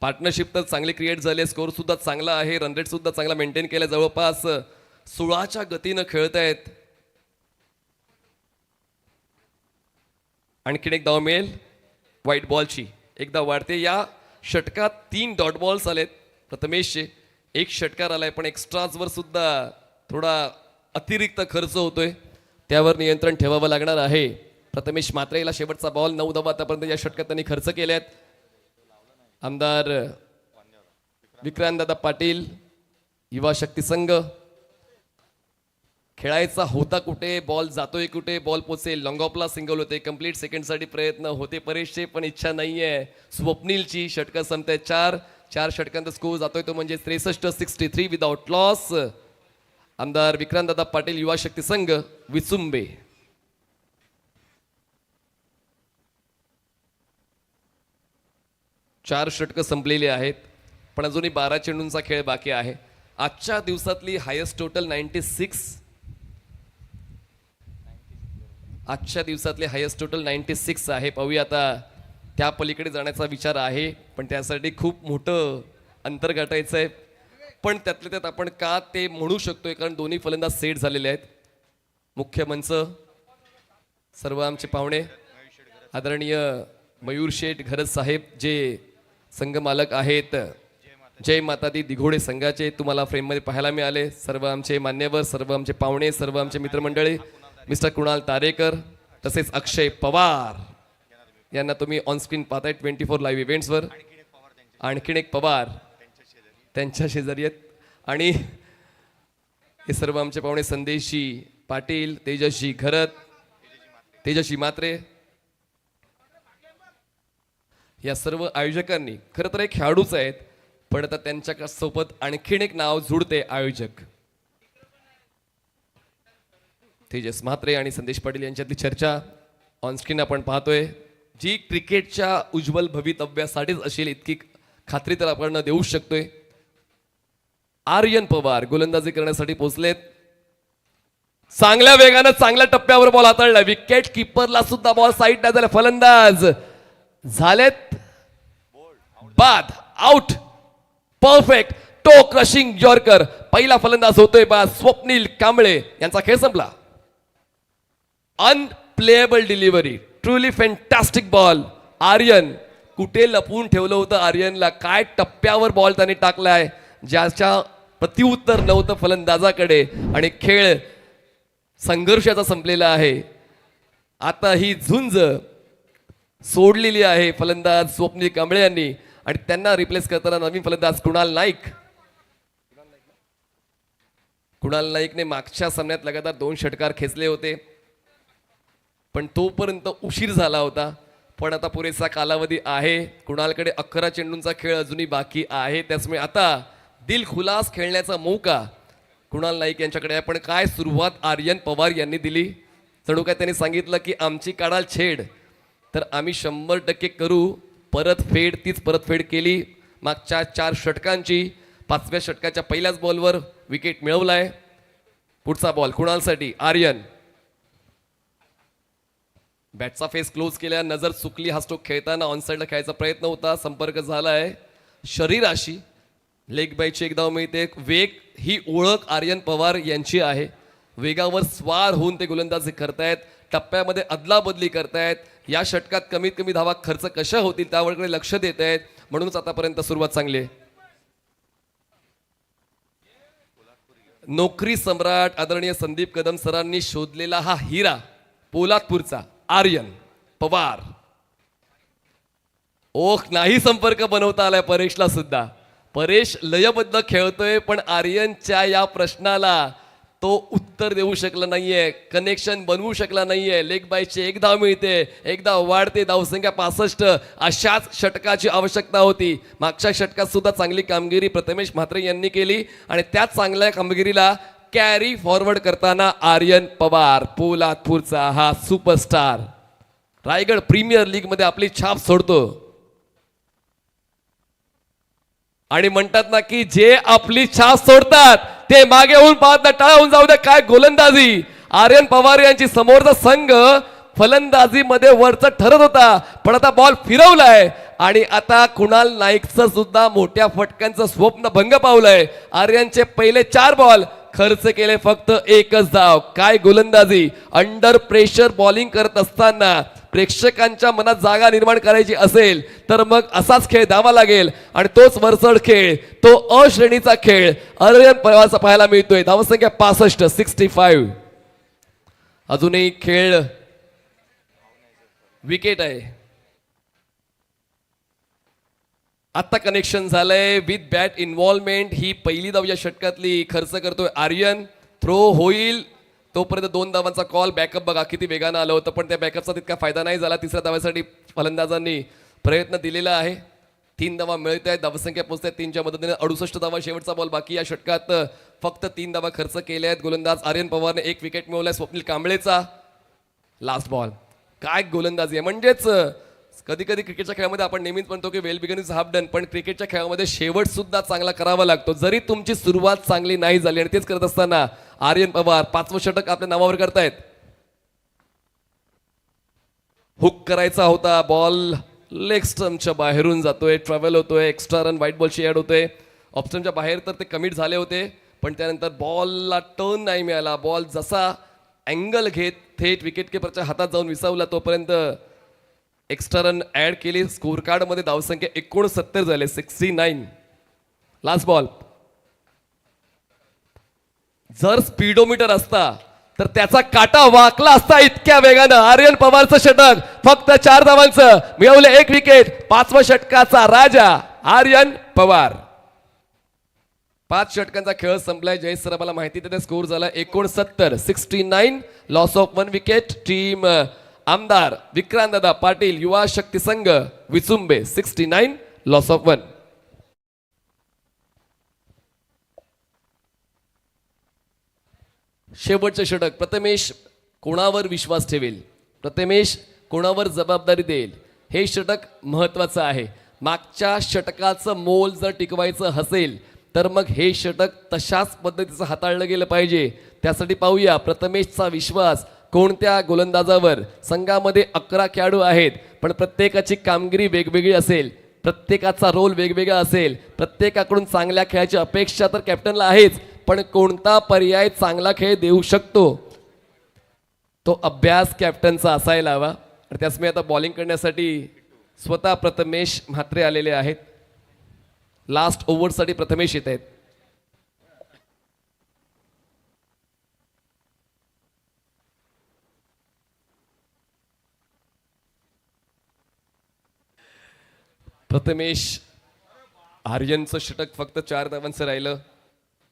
Speaker 4: पार्टनरशिप तर चांगली क्रिएट झाली, स्कोर सुद्धा चांगला आहे, रन रेट सुद्धा चांगला मेंटेन केला, जवळपास 16च्या गतीनं खेळतायत. आणखीन एक धाव मिळेल व्हाईट बॉलची, एकदा वाढते. या षटकात 3 डॉट बॉल्स आलेत प्रथमेशचे, 1 षटकार आलाय, पण एक्स्ट्राज वर सुद्धा थोडा अतिरिक्त खर्च होतोय, त्यावर नियंत्रण ठेवावं लागणार आहे. प्रथमेश म्हात्रेला शेवटचा बॉल 9 धावा आतापर्यंत या षटकात त्यांनी खर्च केल्यात. आमदार विक्रांतदादा पाटील युवा शक्ती संघ. खेळायचा होता कुठे, बॉल जातोय कुठे, बॉल पोचेल, लॉंग ऑफला सिंगल होते, कंप्लीट सेकंडसाठी प्रयत्न होते परेशचे, पण इच्छा नाहीये स्वप्नीलची. षटकं संपतायत 4 षटकांचा स्कोर जातोय तो म्हणजे 63, 63 विदाउट लॉस. आमदार विक्रांतदादा पाटील युवा शक्ती संघ विचुंबे. चार षटकं संपलेली आहेत, पण अजूनही 12 चेंडूंचा खेळ बाकी आहे. आजच्या दिवसातली हायेस्ट टोटल 96. आजच्या दिवसातले हायेस्ट टोटल 96 आहे. पाहूया आता त्या पलीकडे जाण्याचा विचार आहे, पण त्यासाठी खूप मोठं अंतर गाठायचं आहे. पण त्यातल्या त्यात आपण का ते म्हणू शकतोय, कारण दोन्ही फलंदाज सेट झालेले आहेत. मुख्य मंच सर्व आमचे पाहुणे, आदरणीय मयूर शेठ घरत साहेब जे संघ मालक आहेत, जय माता दी दिघोडे संघाचे तुम्हाला फ्रेममध्ये पाहायला मिळाले. सर्व आमचे मान्यवर, सर्व आमचे पाहुणे, सर्व आमचे मित्रमंडळी, मिस्टर कुणाल तारेकर तसेच अक्षय पवार यांना तुम्ही ऑनस्क्रीन पाहताय 24 लाईव्ह इव्हेंट्सवर. आणखीन एक पवार त्यांच्या शेजारी आहेत, आणि हे सर्व आमचे पाहुणे संदेशजी पाटील, तेजस्वी घरत, तेजस्वी म्हात्रे, या सर्व आयोजकांनी. खरं तर एक खेळाडूच आहेत, पण आता त्यांच्या सोबत आणखीन एक नाव जुळते आयोजक. तेजस म्हात्रे आणि संदेश पाटील यांच्यातली चर्चा ऑनस्क्रीन आपण पाहतोय, जी क्रिकेटच्या उज्ज्वल भवितव्यासाठीच असेल इतकी खात्री तर आपण देऊ शकतोय. आर्यन पवार गोलंदाजी करण्यासाठी पोहोचलेत. चांगल्या वेगानं चांगल्या टप्प्यावर बॉल हाताळला, विकेट किपरला सुद्धा बॉल साईड नाही झाला. फलंदाज झालेत बाद, out, perfect. Toe crushing yorker. पहिला फलंदाज होतोय बा स्वप्नील कांबळे यांचा खेळ संपला. Unplayable delivery, truly fantastic ball. Aryan कुठे लपवून ठेवलं होतं आर्यनला, काय टप्प्यावर बॉल त्याने टाकलाय ज्याच्या प्रतिउत्तर नव्हतं फलंदाजाकडे. आणि खेळ संघर्षाचा संपलेला आहे. आता ही झुंज सोडलेली आहे फलंदाज स्वप्नील कांबळे यांनी आणि त्यांना रिप्लेस करताना नवीन फलंदाज कुणाल नाईक. कुणाल नाईकने मागच्या सामन्यात लगातार 2 षटकार खेचले होते पण तोपर्यंत उशीर झाला होता. पण आता पुरेसा कालावधी आहे. कुणालकडे 11 चेंडूंचा खेळ अजूनही बाकी आहे. त्यामुळे आता दिलखुलास खेळण्याचा मौका कुणाल नाईक यांच्याकडे आहे. पण काय सुरुवात आर्यन पवार यांनी दिली. जणू काय त्यांनी सांगितलं की आमची काढाल छेड तर आम्ही 100% करू. परतफेड, तीच परतफेड केली मागच्या 4 षटकांची. 5व्या षटकाच्या पहिल्याच बॉलवर विकेट मिळवलाय. पुढचा बॉल कुणालसाठी. आर्यन बॅटचा फेस क्लोज केल्या, नजर चुकली. हा स्ट्रोक खेळताना ऑनसाईडला खेळायचा प्रयत्न होता, संपर्क झालाय शरीराशी. लेग बायची एक धाव मिळते. वेग ही ओळख आर्यन पवार यांची आहे. वेगावर स्वार होऊन ते गोलंदाजी करतायत, टप्प्यामध्ये अदलाबदली करतायत. या षटकात कमीत कमी धावा खर्च कशा होतील त्याकडे लक्ष देत आहेत. म्हणूनच आतापर्यंत सुरुवात चांगली आहे. नोकरी सम्राट आदरणीय संदीप कदम सरांनी शोधलेला हा हिरा पोलादपूरचा आर्यन पवार. ओख नाही संपर्क बनवता आलाय परेशला सुद्धा. परेश लयबद्ध खेळतोय पण आर्यनच्या या प्रश्नाला तो उत्तर देऊ शकला नाहीये, कनेक्शन बनवू शकला नाहीये. लेग बायची एक धाव मिळते, एक धाव वाढते, धावसंख्या 65. अशाच षटकाची आवश्यकता होती. मागच्या षटकात सुद्धा चांगली कामगिरी प्रथमेश म्हात्रे यांनी केली आणि त्याच चांगल्या कामगिरीला कॅरी फॉरवर्ड करताना आर्यन पवार पोलादपूरचा हा सुपरस्टार रायगड प्रीमियर लीग मध्ये आपली छाप सोडतो. आणि म्हणतात ना की जे आपली छाप सोडतात ते मागे होऊन पाहत टाळून जाऊ द्या. काय गोलंदाजी. आर्यन पवार यांची समोरचा संघ फलंदाजीमध्ये वरचा ठरत होता पण आता बॉल फिरवलाय आणि आता कुणाल नाईकचं सुद्धा मोठ्या फटक्यांचं स्वप्न भंग पावलंय. आर्यनचे पहिले 4 बॉल खर्च केले फक्त 1च धाव. काय गोलंदाजी. अंडर प्रेशर बॉलिंग करत असताना प्रेक्षकांच्या मनात जागा निर्माण करायची असेल तर मग असाच खेळ द्यावा लागेल आणि तोच वरचढ खेळ, तो अ श्रेणीचा खेळ आर्यन पवारचा पाहायला मिळतोय. धावसंख्या 65. अजूनही खेळ विकेट आहे. आता कनेक्शन झालंय विथ बॅट इन्व्हॉल्वमेंट. ही पहिली धाव या षटकातली खर्च करतोय आर्यन. थ्रो होईल तोपर्यंत 2 धावांचा कॉल. बॅकअप बघा किती वेगानं आलं होतं पण त्या बॅकअपचा तितका फायदा नाही झाला. 3ऱ्या धावासाठी फलंदाजांनी प्रयत्न दिलेला आहे. 3 धावा मिळत आहेत, धावसंख्या पोहोचत आहेत 3च्या मदतीने. 68 धावा शेवटचा बॉल बाकी. या षटकात फक्त 3 धावा खर्च केल्या आहेत. गोलंदाज आर्यन पवारने 1 विकेट मिळवलाय. स्वप्नील कांबळेचा लास्ट बॉल. काय गोलंदाजी आहे. म्हणजेच कधी कधी क्रिकेटच्या खेळामध्ये आपण नेहमीच म्हणतो की well begun is half done, पण क्रिकेटच्या खेळामध्ये शेवट सुद्धा चांगला करावा लागतो. जरी तुमची सुरुवात चांगली नाही झाली आणि तेच करत असताना आर्यन पवार 5वं षटक आपल्या नावावर करतायत. हुक करायचा होता, बॉल लेग स्टंपच्या बाहेरून जातोय, ट्रॅव्हल होतोय, एक्स्ट्रा रन व्हाईट बॉलशी ऍड होतोय. ऑफ स्टंपच्या बाहेर तर ते कमिट झाले होते पण त्यानंतर बॉलला टर्न नाही मिळाला. बॉल जसा अँगल घेत थेट विकेट किपरच्या हातात जाऊन विसावला तोपर्यंत एक्स्ट्रा रन ऍड केली. स्कोर कार्ड मध्ये धावसंख्या 69 झाले. 69. Last ball. जर स्पीडोमीटर असता तर त्याचा काटा वाकला असता इतक्या वेगानं. आर्यन पवारचं षटक फक्त 4 धावांचं मिळवले 1 विकेट. 5व्या षटकाचा राजा आर्यन पवार. 5 षटकांचा खेळ संपलाय. जयेश सर मला माहिती देते स्कोर झाला 69. 69. लॉस ऑफ 1 विकेट. टीम आमदार विक्रांत दादा पाटील युवा शक्ती संघ विचुंबे 69. लॉस ऑफ 1. शेवटचे षटक. प्रथमेश कोणावर विश्वास ठेवेल, प्रथमेश कोणावर जबाबदारी देईल, हे षटक महत्वाचं आहे. मागच्या षटकाचं मोल जर टिकवायचं असेल तर मग हे षटक तशाच पद्धतीचं हाताळलं गेलं पाहिजे. त्यासाठी पाहूया प्रथमेशचा विश्वास कोणत्या गोलंदाजावर. संघामध्ये 11 खेळाडू आहेत पण प्रत्येकाची कामगिरी वेगवेगळी असेल. प्रत्येकाचा रोल वेगवेगळा असेल, प्रत्येकाकडून चांगल्या खेळाची अपेक्षा तर कॅप्टनला आहेच, पण कोणता पर्याय चांगला खेळ देऊ शकतो तो अभ्यास कॅप्टनचा असायला हवा. आणि त्यास मी आता बॉलिंग करण्यासाठी स्वतः प्रथमेश म्हात्रे आलेले आहेत. लास्ट ओव्हरसाठी प्रथमेश येत आहेत. प्रथमेश आर्यनचं षटक फक्त 4 धावांचं राहिलं.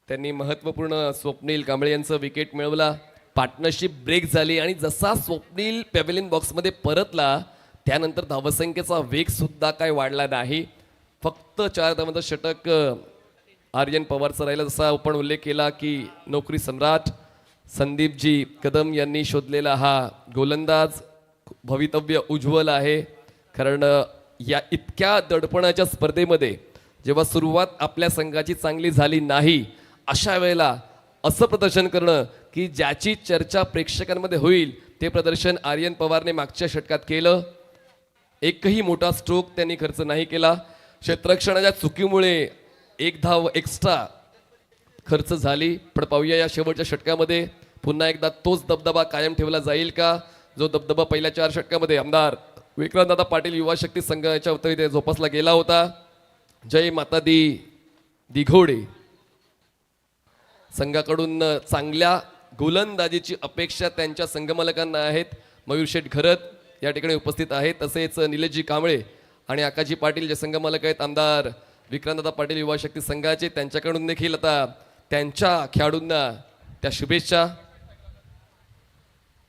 Speaker 4: त्यांनी महत्त्वपूर्ण स्वप्नील कांबळे यांचं विकेट मिळवला. पार्टनरशिप ब्रेक झाली आणि जसा स्वप्नील पॅव्हेलियन बॉक्समध्ये परतला त्यानंतर धावसंख्येचा वेग सुद्धा काय वाढला नाही. फक्त 4 धावांचं षटक आर्यन पवारचं राहिलं. जसा आपण उल्लेख केला की नोकरी सम्राट संदीपजी कदम यांनी शोधलेला हा गोलंदाज भवितव्य उज्ज्वल आहे. कारण या इतक्या दडपणाच्या स्पर्धेमध्ये जेव्हा सुरुवात आपल्या संघाची चांगली झाली नाही अशा वेळेला असं प्रदर्शन करणं की ज्याची चर्चा प्रेक्षकांमध्ये होईल ते प्रदर्शन आर्यन पवारने मागच्या षटकात केलं. एकही मोठा स्ट्रोक त्यांनी खर्च नाही केला. क्षेत्ररक्षणाच्या चुकीमुळे 1 धाव एक्स्ट्रा खर्च झाली. पण पाहूया या शेवटच्या षटकामध्ये पुन्हा एकदा तोच दबदबा कायम ठेवला जाईल का जो दबदबा पहिल्या 4 षटकामध्ये आमदार विक्रांतदादा पाटील युवा शक्ती संघाच्या वतीने जोपासला गेला होता. जय माता दी दिघोडे संघाकडून चांगल्या गोलंदाजीची अपेक्षा त्यांच्या संघमालकांना आहेत. मयूर शेठ घरत या ठिकाणी उपस्थित आहेत, तसेच निलेशजी कांबळे आणि आकाशजी पाटील जे संघमालक आहेत आमदार विक्रांतदादा पाटील युवा शक्ती संघाचे, त्यांच्याकडून देखील आता त्यांच्या खेळाडूंना त्या शुभेच्छा.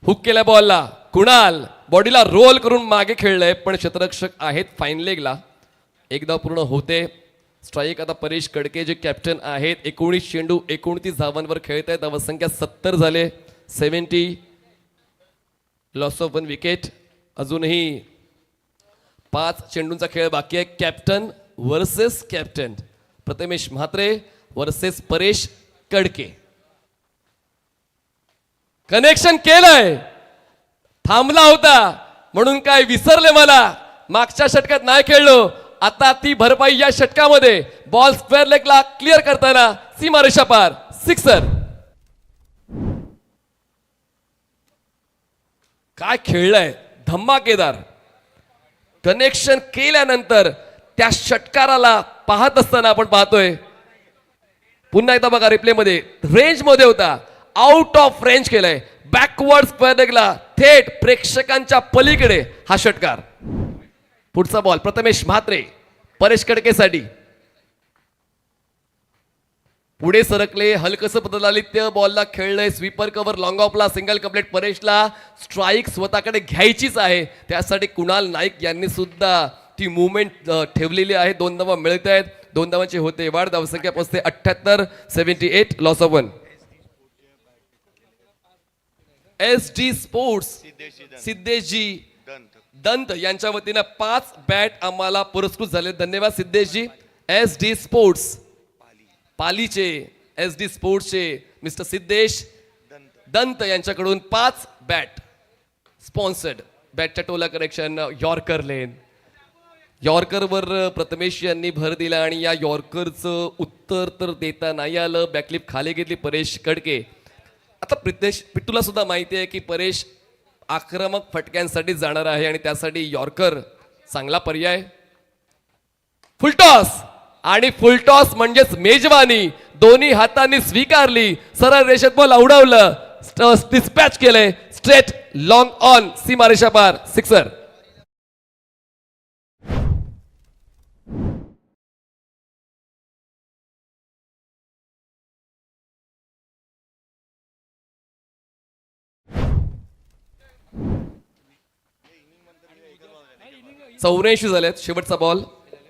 Speaker 4: हुक केल्या बॉलला कुणाल बॉडीला रोल करून मागे खेळलंय पण क्षेत्ररक्षक आहेत फाईन लेगला. एकदा पूर्ण होते. स्ट्राईक आता परेश कडके जे कॅप्टन आहेत. 19 चेंडू 29 धावांवर खेळत आहेत. धावसंख्या 70 झाले. 70 लॉस ऑफ 1 विकेट. अजूनही 5 चेंडूंचा खेळ बाकी आहे. Captain versus captain Prathamesh Mhatre versus Paresh Kadke. Connection केलंय. थांबला होता म्हणून काय विसरले मला. मागच्या षटकात नाही खेळलो. आता ती भरपाई या षटकामध्ये. बॉल स्क्वेअर लेगला क्लिअर करताना सीमारेषा पार. सिक्सर. काय खेळलंय धम्माकेदार. कनेक्शन केल्यानंतर त्या षटकाराला पाहत असताना आपण पाहतोय पुन्हा एकदा बघा रिप्ले मध्ये रेंज मध्ये होता. आउट ऑफ रेंज केलंय. बॅकवर्ड स्क्वेअर लेगला थेट प्रेक्षकांच्या पलीकडे हा षटकार. पुढचा बॉल प्रथमेश म्हात्रे परेश कडकेसाठी. पुढे सरकले. हलकसं बदलालित्य बॉलला खेळलंय. स्वीपर कव्हर लॉंग ऑफला सिंगल कम्प्लेट परेशला. स्ट्राईक स्वतःकडे घ्यायचीच आहे. त्यासाठी कुणाल नाईक यांनी सुद्धा ती मुवमेंट ठेवलेली आहे. 2 धावा मिळत आहेत. 2 धावांची होते वाढ. धावसंख्या पोहोचते 78. 78 लॉस ऑफ 1. SD स्पोर्ट्स सिद्धेशजी दंत यांच्या वतीनं 5 बॅट आम्हाला पुरस्कृत झाले. धन्यवाद सिद्धेशजी. SD स्पोर्ट्स पालीचे SD स्पोर्ट्सचे मिस्टर सिद्धेश दंत यांच्याकडून 5 बॅट स्पॉन्सर्ड. बॅटच्या टोला कनेक्शन यॉर्कर लेन. यॉर्करवर प्रथमेश यांनी भर दिला आणि या यॉर्करचं उत्तर तर देता नाही आलं. बॅकलिप खाली घेतली परेश कडके. आता पिट्टूला सुद्धा माहिती आहे की परेश आक्रमक फटक्यांसाठी जाणार आहे आणि त्यासाठी यॉर्कर चांगला पर्याय. फुलटॉस आणि फुलटॉस म्हणजेच मेजवानी. दोन्ही हातांनी स्वीकारली. सरळ रेषेत बॉल उडवलं. डिस्पॅच केलंय. स्ट्रेट लॉंग ऑन सीमारेषा पार. सिक्सर. चौऱ्याऐंशी झालेत. शेवटचा बॉल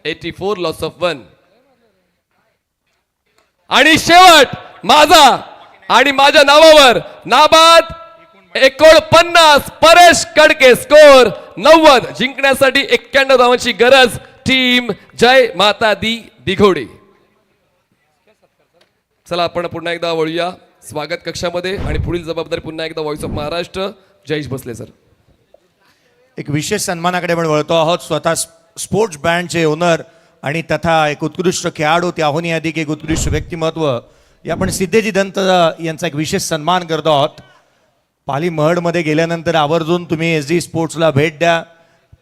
Speaker 4: 84 लॉस ऑफ 1. आणि शेवट माझा आणि माझ्या नावावर नाबाद 49 परेश कडके. स्कोर 90. जिंकण्यासाठी 91 धावांची गरज. टीम जय माता दी दिघोडे. चला आपण पुन्हा एकदा वळूया स्वागत कक्षामध्ये आणि पुढील जबाबदारी पुन्हा एकदा voice of Maharashtra Jayesh Bhosale sir.
Speaker 1: एक विशेष सन्मानाकडे आपण वळतो आहोत. स्वतः स्पोर्ट्स ब्रँडचे ओनर आणि तथा एक उत्कृष्ट खेळाडू त्याहूनही अधिक एक उत्कृष्ट व्यक्तिमत्व या आपण सिद्धेजी दंत यांचा एक विशेष सन्मान करतो आहोत. पाली महडमध्ये गेल्यानंतर आवर्जून तुम्ही SD स्पोर्ट्सला भेट द्या.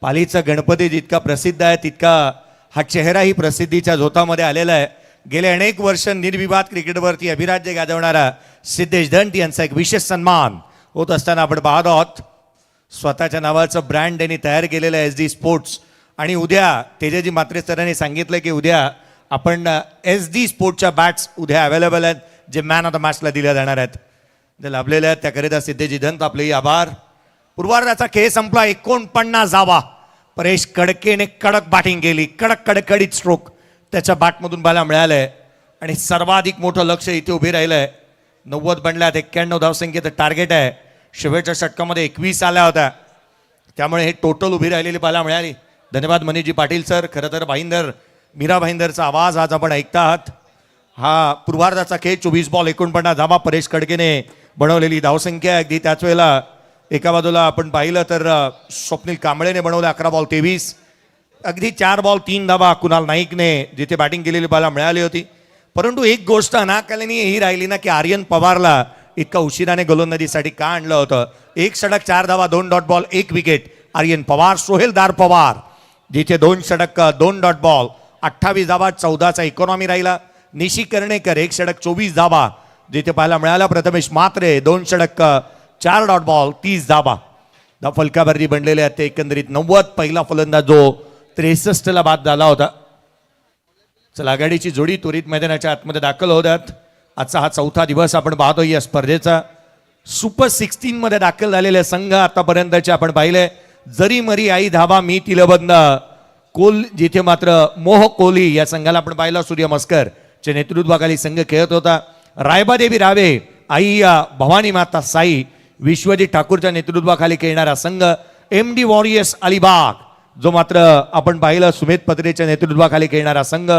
Speaker 1: पालीचा गणपती जितका प्रसिद्ध आहे तितका हा चेहराही प्रसिद्धीच्या झोतामध्ये आलेला आहे. गेले अनेक वर्ष निर्विवाद क्रिकेटवरती अभिराज्य गाजवणारा सिद्धेश दंत यांचा एक विशेष सन्मान होत असताना आपण पाहत आहोत. स्वतःच्या नावाचं ब्रँड त्यांनी तयार केलेलं आहे SD स्पोर्ट्स. आणि उद्या तेजाजी म्हात्रे सरांनी सांगितलं की उद्या आपण SD स्पोर्ट्सच्या बॅट्स उद्या अवेलेबल आहेत जे मॅन ऑफ द मॅचला दिल्या जाणार आहेत. जे लाभलेले आहेत त्याकरिता सिद्धेजी दंत आपलेही आभार. पूर्वार्धाचा खेळ संपला. 49 धावा. परेश कडकेने कडक बॅटिंग केली. कडकडीत स्ट्रोक त्याच्या बॅटमधून बाला मिळालंय आणि सर्वाधिक मोठं लक्ष इथे उभे राहिलंय. 90 बनल्यात. 91 धावसंख्येचं टार्गेट आहे. शेवटच्या षटकामध्ये 21 आल्या होत्या त्यामुळे हे टोटल उभी राहिलेली बाला मिळाली. धन्यवाद मनीषजी पाटील सर. खरं तर भाईंदर मीरा भाईंदरचा आवाज आज आपण ऐकता आहात. हा पूर्वार्धाचा खेळ 24 बॉल 49 धावा परेश कडकेने बनवलेली धावसंख्या. अगदी त्याच वेळेला एका बाजूला आपण पाहिलं तर स्वप्नील कांबळेने बनवलं 11 बॉल 23. अगदी 4 बॉल 3 धावा कुणाल नाईकने जिथे बॅटिंग केलेली बाला मिळाली होती. परंतु एक गोष्ट अनाकलनीय ही राहिली ना की आर्यन पवारला इतका उशिराने गोलंदाजीसाठी का आणलं होतं. 1 षटक 4 धावा 2 dot ball 1 wicket Aryan Pawar. Soheldar Pawar जिथे 2 षटक 2 डॉट बॉल 28 धावा 14चा इकॉनॉमी राहिला. निशी कर्णेकर 1 षटक 24 धावा जिथे पाहायला मिळाला. प्रथमेश म्हात्रे 2 षटक 4 डॉट बॉल 30 धावा. फलकाबाजी बनलेले आहेत ते एकंदरीत 90. पहिला फलंदाज जो 63ला बाद झाला होता. चला आघाडीची जोडी त्वरित मैदानाच्या आतमध्ये दाखल होतात. आजचा हा 4था दिवस आपण पाहतोय या स्पर्धेचा. सुपर 16 मध्ये दाखल झालेले संघ आतापर्यंतचे आपण पाहिले. जरी मरी आई धाबा मी तिलबंद कोल जिथे मात्र मोह कोहली या संघाला आपण पाहिलं. सूर्य मस्कर च्या नेतृत्वाखाली संघ खेळत होता. रायबादेवी रावे आई भवानी माता साई विश्वजित ठाकूरच्या नेतृत्वाखाली खेळणारा संघ. MD वॉरियर्स अलिबाग जो मात्र आपण पाहिलं सुमेध पत्रेच्या नेतृत्वाखाली खेळणारा संघ.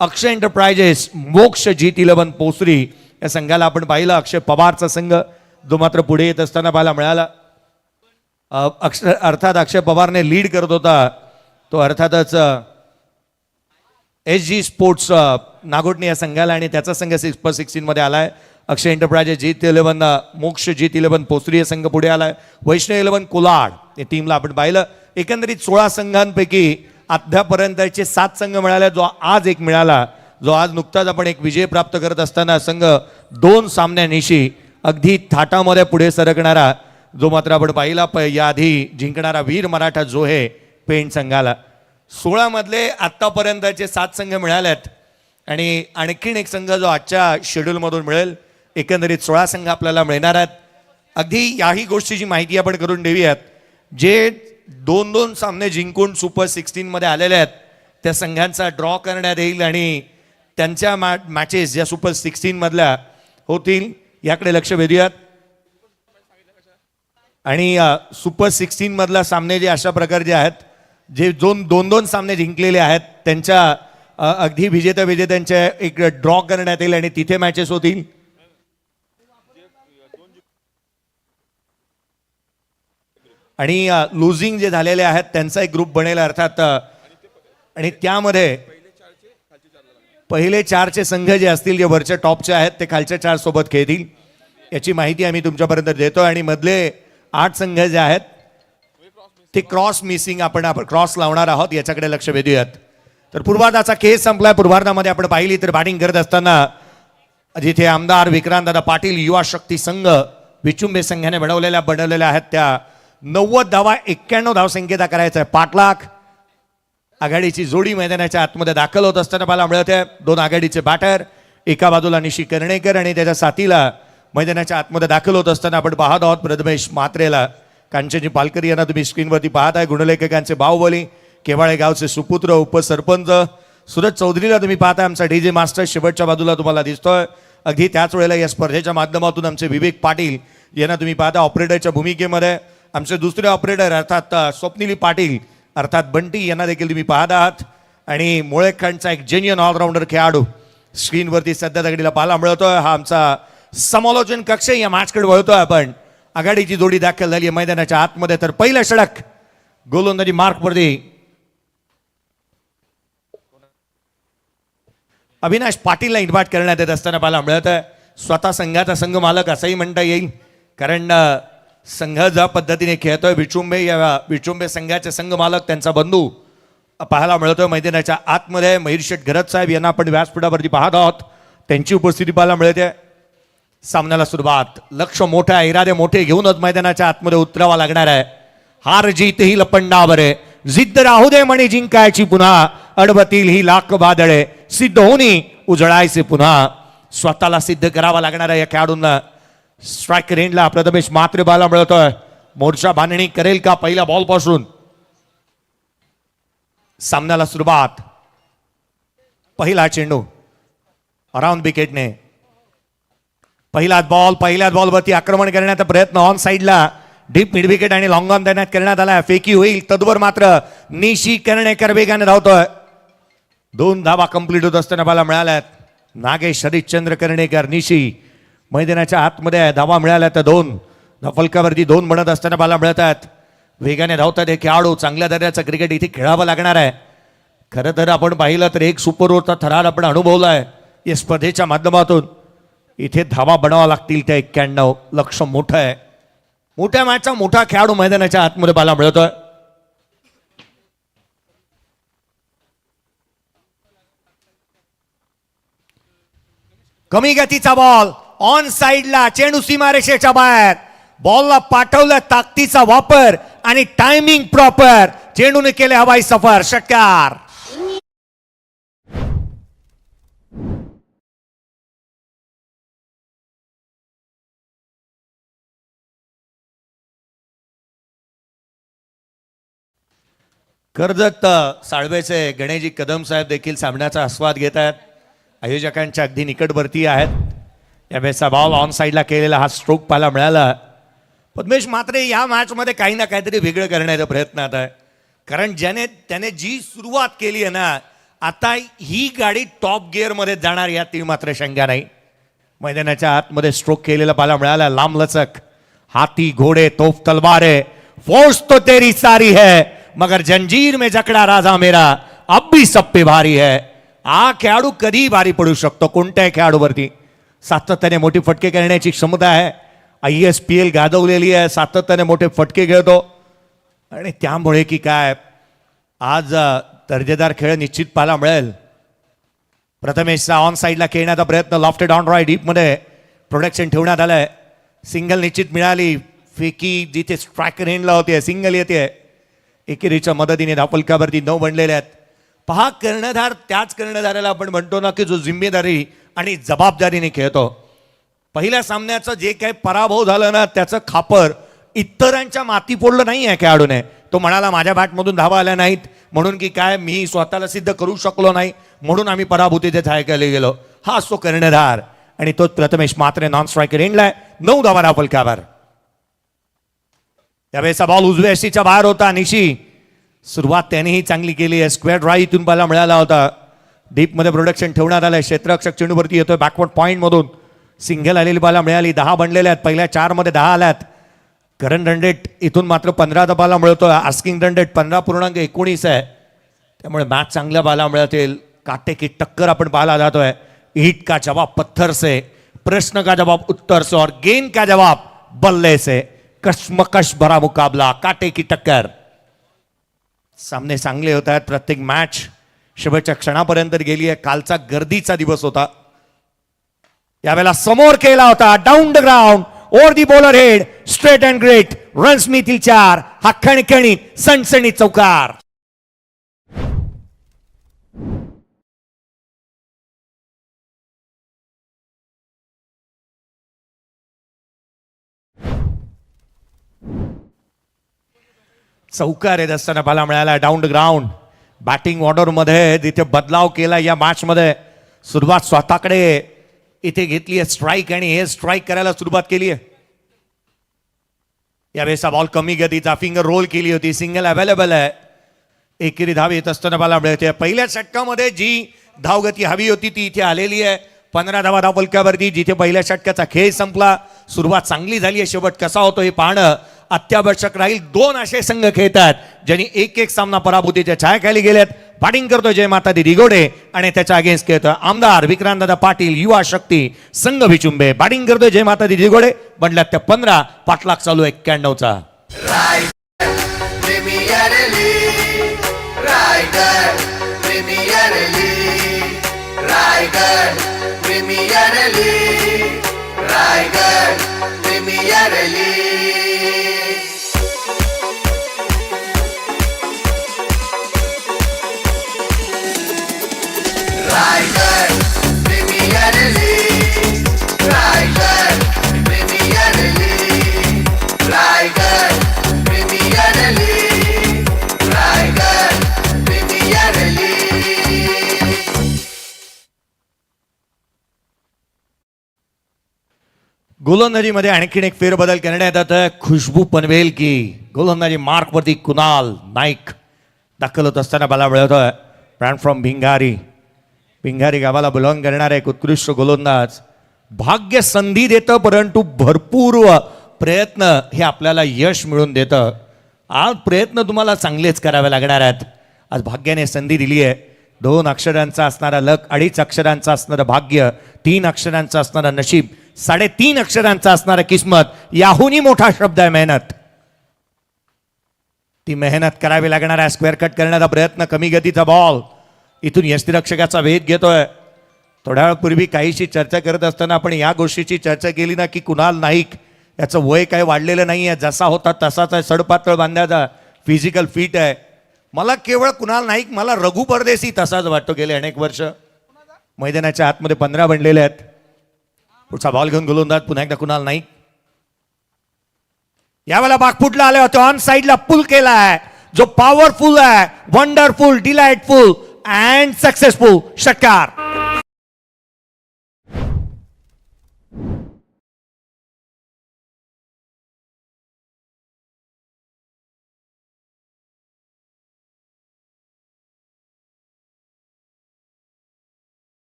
Speaker 1: अक्षय एंटरप्राइजेस मोक्ष G11 पोसरी या संघाला आपण पाहिलं. अक्षय पवारचा संघ जो मात्र पुढे येत असताना पाहायला मिळाला. अर्थात अक्षय पवारने लीड करत होता तो अर्थातच SG स्पोर्ट्स नागोटणे या संघाला आणि त्याचा संघ सुपर 16 मध्ये आलाय. अक्षय एंटरप्राइजेस G11 मोक्ष G11 पोसरी या संघ पुढे आलाय. वैष्णव 11 कोलाड या टीमला आपण पाहिलं. एकंदरीत 16 संघांपैकी अद्यापर्यंतचे 7 संघ मिळाले. जो आज एक मिळाला जो आज नुकताच आपण एक विजय प्राप्त करत असताना संघ 2 सामन्यांनिशी अगदी थाटामध्ये पुढे सरकणारा जो मात्र आपण पाहिला याआधी जिंकणारा वीर मराठा जो आहे पेंट संघाला. 16 मधले आतापर्यंतचे 7 संघ मिळालेत आणि आणखीन एक संघ जो आजच्या शेड्यूल मधून मिळेल. एकंदरीत 16 संघ आपल्याला मिळणार आहेत. अगदी याही गोष्टीची माहिती आपण करून देऊयात. जे 2-2 सामने जिंकून सुपर 16 मध्ये आलेले आहेत त्या संघांचा ड्रॉ करण्यात येईल आणि त्यांच्या मॅचेस ज्या सुपर 16 मधल्या होतील याकडे लक्ष वेधूयात. आणि सुपर 16 मधला सामने जे अशा प्रकारचे आहेत जे 2-2 सामने जिंकलेले आहेत त्यांच्या अगदी विजेत्यांच्या एक ड्रॉ करण्यात येईल आणि तिथे मॅचेस होतील. आणि लुझिंग जे झालेले आहेत त्यांचा एक ग्रुप बनेल अर्थात. आणि त्यामध्ये पहिले 4चे संघ जे असतील जे वरच्या टॉपचे आहेत ते खालच्या 4 सोबत खेळतील याची माहिती आम्ही तुमच्यापर्यंत देतो. आणि मधले 8 संघ जे आहेत ते क्रॉस मिसिंग आपण क्रॉस लावणार आहोत याच्याकडे लक्ष वेधूयात. तर पूर्वार्धाचा खेळ संपलाय. पूर्वार्धामध्ये आपण पाहिली तर बॅटिंग करत असताना जिथे आमदार विक्रांतदादा पाटील युवा शक्ती संघ विचुंबे संघाने बनवलेल्या आहेत त्या 90 धावा 91 धावसंख्येचा करायचा आहे. पाटलाख आघाडीची जोडी मैदानाच्या आतमध्ये दाखल होत असताना मला मिळत आहे. 2 आघाडीचे बॅटर एका बाजूला निशी कर्णेकर आणि त्याच्या साथीला मैदानाच्या आतमध्ये दाखल होत असताना आपण पाहत आहोत प्रथमेश म्हात्रेला. कांचनजी पालकर यांना तुम्ही स्क्रीनवरती पाहत आहे. गुणलेखकांचे बाहुबली केवाळे गावचे सुपुत्र उपसरपंच सूरज चौधरीला तुम्ही पाहताय. आमचा DJ मास्टर शेवटच्या बाजूला तुम्हाला दिसतोय. अगदी त्याच वेळेला या स्पर्धेच्या माध्यमातून आमचे विवेक पाटील यांना तुम्ही पाहता ऑपरेटरच्या भूमिकेमध्ये. आमचे दुसरे ऑपरेटर अर्थात स्वप्निली पाटील अर्थात बंटी यांना देखील तुम्ही पाहत आहात. आणि मोळेखांचा एक जेन्युइन ऑलराऊंडर खेळाडू स्क्रीनवरती सध्या दगडीला पाहायला मिळतोय. हा आमचा समालोचन कक्ष या मॅचकडे वळतोय आपण. आघाडीची जोडी दाखल झाली मैदानाच्या आतमध्ये. तर पहिलं षटक गोलंदाजी मार्कवरती अविनाश पाटीलला इन्व्हाइट करण्यात येत असताना पाहायला मिळत आहे. स्वतः संघाचा संघ मालक असंही म्हणता येईल, कारण संघ ज्या पद्धतीने खेळतोय विचुंबे संघाचे संघ मालक त्यांचा बंधू पाहायला मिळतोय मैदानाच्या आतमध्ये. मयूर शेठ घरत साहेब यांना आपण व्यासपीठावरती पाहत आहोत, त्यांची उपस्थिती पाहायला मिळते. सामन्याला सुरुवात, लक्ष मोठं आहे, इरादे मोठे घेऊनच मैदानाच्या आतमध्ये उतरावा लागणार आहे. हार जीत ही लपंडावर आहे, जिद्द राहू दे म्हणे जिंकायची पुन्हा, अडवतील ही लाख वादळे, सिद्ध होणी उजळायचे पुन्हा. स्वतःला सिद्ध करावा लागणार आहे या खेळाडूंना. स्ट्राईक रेंजला प्रथमेश मात्रे बाला मिळतोय. मोर्चा बांधणी करेल का पहिल्या बॉल पासून? सामन्याला सुरुवात, पहिला चेंडू अराउंड विकेटने, पहिल्याच बॉलवरती आक्रमण करण्याचा प्रयत्न ऑन साइडला, डीप मिड विकेट आणि लॉंग ऑन देण्यात करण्यात आला. फेकी होईल तद्वर मात्र निशी कर्णेकर वेगाने धावतोय. 2 धावा कंप्लीट होत असताना पाहायला मिळाल्यात. नागेश हरिश्चंद्र कर्णेकर निशी मैदानाच्या आतमध्ये धावा मिळाल्या तर 2 फलकावरती 2 बनत असताना पाहायला मिळतात. वेगाने धावतात हे खेळाडू. चांगल्या दर्जाचं क्रिकेट इथे खेळावं लागणार आहे. खरं तर आपण पाहिलं तर एक सुपर ओव्हरचा थरार आपण अनुभवलाय या स्पर्धेच्या माध्यमातून. इथे धावा बनावा लागतील त्या 91. लक्ष मोठं आहे. मोठ्या मॅचचा मोठा खेळाडू मैदानाच्या आतमध्ये पाहायला मिळतोय. कमी गतीचा बॉल ऑन साइडला, चेंडू सीमारेषेच्या बाहेर. बॉलला पाठवलं, ताकदीचा वापर आणि टायमिंग प्रॉपर. चेंडूने केले हवाई सफर. षटकार. कर्जत साळवेचे गणेशजी कदम साहेब देखील सामन्याचा आस्वाद घेत आहेत. आयोजकांच्या अगदी निकटवर्ती आहेत. यावेळेचा बॉल ऑन साइडला केलेला हा स्ट्रोक पाहायला मिळाला. पद्मेश मात्रे या मॅचमध्ये काही ना काहीतरी वेगळं करण्याचा प्रयत्नात आहे, कारण त्याने जी सुरुवात केली आहे ना, आता ही गाडी टॉप गिअरमध्ये जाणार यात मात्र शंका नाही. मैदानाच्या आतमध्ये स्ट्रोक केलेला पाहायला मिळाला. लांबलचक, हाथी घोडे तोफ तलवारें, फोर्स तो तेरी सारी है मगर जंजीर में जकड़ा राजा मेरा अब भी सब पे भारी है. हा खेळाडू कधी भारी पडू शकतो कोणत्याही खेळाडूवरती. सातत्याने मोठी फटके करण्याची क्षमता आहे. ISPL गाजवलेली आहे. सातत्याने मोठे फटके खेळतो आणि त्यामुळे की काय आज दर्जेदार खेळ निश्चित पाहायला मिळेल. प्रथमेशचा ऑन साइडला खेळण्याचा प्रयत्न, लॉफ्टेड ऑन राईट डीपमध्ये प्रोडक्शन ठेवण्यात आलंय. सिंगल निश्चित मिळाली. फेकी जिथे स्ट्रायकर एंडला होते सिंगल येते. एकेरीच्या मदतीने धावफलकावरती 9 बनलेले आहेत. पहा, कर्णधार त्याच कर्णधाराला आपण म्हणतो ना की जो जिम्मेदारी आणि जबाबदारीने खेळतो. पहिल्या सामन्याचं जे काही पराभव झालं ना, त्याचं खापर इतरांच्या माती फोडलं नाही आहे खेळाडूने. तो म्हणाला माझ्या बॅटमधून धावा आल्या नाहीत म्हणून की काय मी स्वतःला सिद्ध करू शकलो नाही म्हणून आम्ही पराभूतीचे छायकायला गेलो. हा असतो कर्णधार आणि तोच प्रथमेश मात्रे नॉन स्ट्रायकर एंडलाय. 9 धावा धावफलकावर. यावेळेचा बॉल उजव्या एसीच्या बाहेर होता. निशी सुरुवात त्यानेही चांगली केली आहे. स्क्वेअर ड्राईव्ह इथून पाहायला मिळाला होता. डीपमध्ये प्रोडक्शन ठेवण्यात आलंय. क्षेत्ररक्षक चेंडूवरती येतोय. बॅकवर्ड पॉईंट मधून सिंगल आलेली पाहायला मिळाली. 10 बनलेले आहेत. पहिल्या 4 मध्ये 10 आल्यात. करंट रन रेट इथून मात्र 15 पाहायला मिळतोय. आस्किंग रन रेट 15.19 आहे. त्यामुळे मॅच चांगल्या पाहायला मिळतील. काटे की टक्कर आपण पाहायला जातोय. ईट का जवाब पत्थर से, प्रश्न का जवाब उत्तर से और गेंद का जवाब बल्ले से. कशमकश भरा मुकाबला, काटे की टक्कर. सामने चांगले होत आहेत. प्रत्येक मॅच शेवटच्या क्षणापर्यंत गेली आहे. कालचा गर्दीचा दिवस होता. यावेळेला समोर केला होता. Down the ground, over the bowler head, straight and great. Runs मिळतील 4. हा खणखणीत सणसणीत चौकार. चौकार येत असताना पाहायला मिळाला. Down the ground. बॅटिंग ऑर्डरमध्ये जिथे बदलाव केला या मॅच मध्ये. सुरुवात स्वतःकडे इथे घेतली आहे स्ट्राईक आणि हे स्ट्राईक करायला सुरुवात केली आहे. यावेळेचा बॉल कमी गतीचा, फिंगर रोल केली होती. सिंगल अवेलेबल आहे. एकेरी धाव येत असताना पाहायला मिळते. पहिल्या षटकामध्ये जी धावगती हवी होती ती इथे आलेली आहे. 15 धावा धावफलकावरती. जिथे पहिल्या षटकाचा खेळ संपला, सुरुवात चांगली झाली आहे. शेवट कसा होतो हे पाहणं अत्यावश्यक राहील. 2 असे संघ खेळतात ज्यांनी एक सामना पराभूतीच्या छायाखाली गेलेत. बॅटिंग करतोय जय माता दी दिगोडे आणि त्याच्या अगेन्स्ट खेळतोय आमदार विक्रांतदादा पाटील युवा शक्ती संघ विचुंबे. बॅटिंग करतोय जय माता दी दिगोडे. बनल्यात त्या 15, पाठलाग चालू 91चा.
Speaker 5: Premier League, Raigad Premier League, Raigad Premier League, Raigad Premier League. Raigad Premier League, Raigad Premier League, Raigad Premier League, Raigad Premier League.
Speaker 1: गोलंदाजीमध्ये आणखीन एक फेरबदल करण्यात येत आहे. खुशबू पनवेल की गोलंदाजी मार्कवरती कुणाल नाईक दाखल होत असताना मला मिळतोय. ब्रँड फ्रॉम भिंगारी गावाला बिलॉंग करणारा एक उत्कृष्ट गोलंदाज. भाग्य संधी देतं परंतु भरपूर प्रयत्न हे आपल्याला यश मिळवून देतं. आज प्रयत्न तुम्हाला चांगलेच करावे लागणार आहेत. आज भाग्याने संधी दिली आहे. 2 अक्षरांचा असणारा लक, 2.5 अक्षरांचा असणारं भाग्य, 3 अक्षरांचा असणारा नशीब, 3.5 अक्षरांचा असणारा किस्मत. याहूनही मोठा शब्द आहे मेहनत. ती मेहनत करावी लागणार आहे. स्क्वेअर कट करण्याचा प्रयत्न, कमी गतीचा बॉल, इथून यष्टिरक्षकाचा वेध घेतोय. थोड्या वेळापूर्वी काहीशी चर्चा करत असताना आपण या गोष्टीची चर्चा केली ना की कुणाल नाईक याचं वय काही वाढलेलं नाही आहे, जसा होता तसाच आहे, सडपातळ बांधायचा, फिजिकल फिट आहे. मला केवळ कुणाल नाईक, मला रघु परदेसी तसाच वाटतो. गेले अनेक वर्ष मैदानाच्या आतमध्ये 15 बनलेले आहेत. पुढचा बॉल घेऊन गोलंदाज पुन्हा एकदा कुणाल नाईक. यावेळेला बागफुटला आले होते, ऑन साईडला पुल केला आहे जो पॉवरफुल आहे, वंडरफुल, डिलाइटफुल अँड सक्सेसफुल षटकार.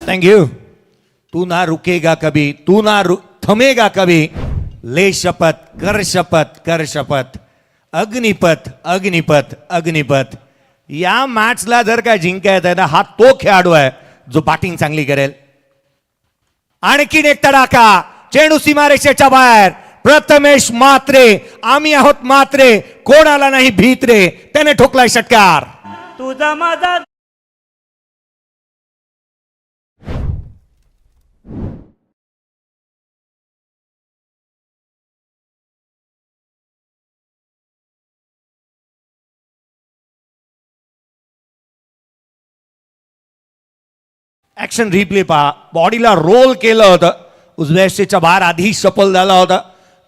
Speaker 1: थँक्यू. तू ना रुकेगा कभी, तू ना थमेगा कभी, ले शपथ कर शपथ कर शपथ, अग्निपथ अग्निपथ अग्निपथ. या मॅचला जर काय जिंकायचं आहे ना, हा तो खेळाडू आहे जो बॅटिंग चांगली करेल. आणखीन एक तडाखा, चेंडू सीमारेषेच्या बाहेर. प्रथमेश मात्रे, आम्ही आहोत मात्रे, कोणाला नाही भीत रे, त्याने ठोकलाय षटकार.
Speaker 6: तुझा माझा
Speaker 1: ऍक्शन रिप्ले पहा. बॉडीला रोल केलं होतं, उजव्या यष्टीच्या बाहेर आधी सफल झाला होता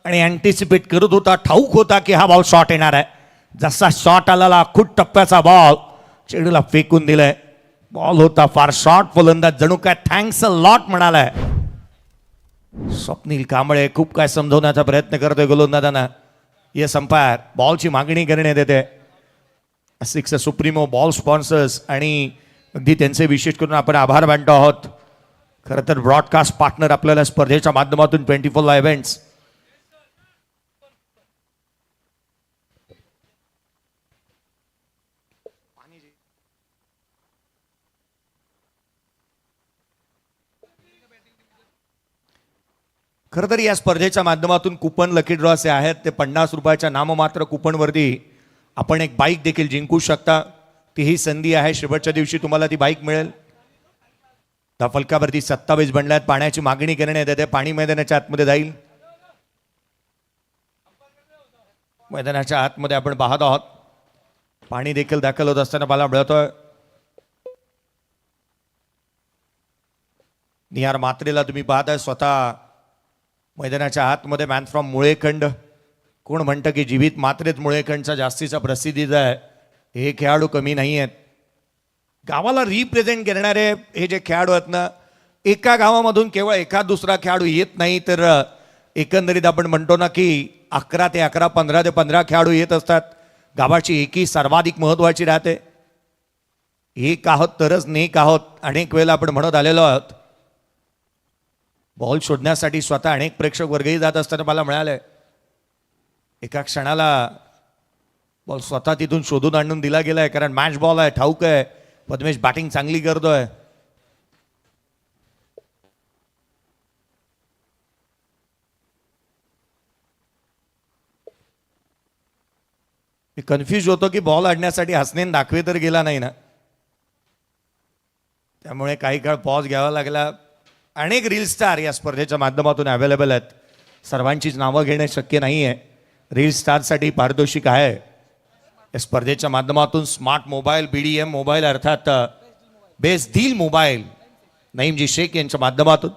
Speaker 1: आणि अँटिसिपेट करत होता, ठाऊक होता की हा बॉल शॉट येणार आहे. जसा शॉट आलेला खूप टप्प्याचा बॉल चेंडूला फेकून दिलाय. बॉल होता फार शॉर्ट, फलंदाज जणू काय थँक्स अ लॉट म्हणालाय. स्वप्नील कांबळे खूप काय समजवण्याचा प्रयत्न करतोय गोलंदाजांना. येस अंपायर, बॉलची मागणी करण्यात येते. सिक्स सुप्रीमो बॉल स्पॉन्सर्स आणि अगदी त्यांचे विशेष करून आपण आभार मानतो आहोत. खरं तर ब्रॉडकास्ट पार्टनर आपल्याला स्पर्धेच्या माध्यमातून 24 इव्हेंट्स. खरं तर या स्पर्धेच्या माध्यमातून कुपन लकी ड्रॉ असे आहेत ते 50 रुपयाच्या नाममात्र कुपनवरती आपण एक बाईक देखील जिंकू शकता. तीही संधी आहे, शेवटच्या दिवशी तुम्हाला ती बाईक मिळेल. त्या फलकावरती 27 बनल्यात. पाण्याची मागणी करण्यात येते. पाणी मैदानाच्या आतमध्ये जाईल. मैदानाच्या आतमध्ये आपण पाहत आहोत पाणी देखील दाखल होत असताना मला मिळतोय. निहार मात्रेला तुम्ही पाहताय स्वतः मैदानाच्या आतमध्ये. Man from Mulekhand. कोण म्हणतं की जीवित मात्रेत मुळेखंडचा जास्तीचा प्रसिद्धीचा आहे. हे खेळाडू कमी नाही आहेत. गावाला रिप्रेझेंट करणारे हे जे खेळाडू आहेत ना, एका गावामधून केवळ एका दुसरा खेळाडू येत नाही, तर एकंदरीत आपण म्हणतो ना की 11 ते 11, 15 ते 15 खेळाडू येत असतात. गावाची एकी सर्वाधिक महत्त्वाची राहते. एक आहोत तरच नेक आहोत, अनेक वेळेला आपण म्हणत आलेलो आहोत. बॉल शोधण्यासाठी स्वतः अनेक प्रेक्षक वर्गही जात असताना मला मिळालंय. एका क्षणाला बॉल स्वतः तिथून शोधून आणून दिला गेलाय, कारण मॅच बॉल आहे, ठाऊक आहे पद्मेश बॅटिंग चांगली करतोय. मी कन्फ्यूज होतो की बॉल आणण्यासाठी हसनेन दाखवे तर गेला नाही ना, त्यामुळे काही काळ पॉज घ्यावा लागला. अनेक रील स्टार या स्पर्धेच्या माध्यमातून अवेलेबल आहेत, सर्वांचीच नावं घेणे शक्य नाही आहे. रील स्टारसाठी पारितोषिक आहे या स्पर्धेच्या माध्यमातून. स्मार्ट मोबाईल, BDM मोबाईल अर्थात बेस्ट डील मोबाईल नईमजी शेख यांच्या माध्यमातून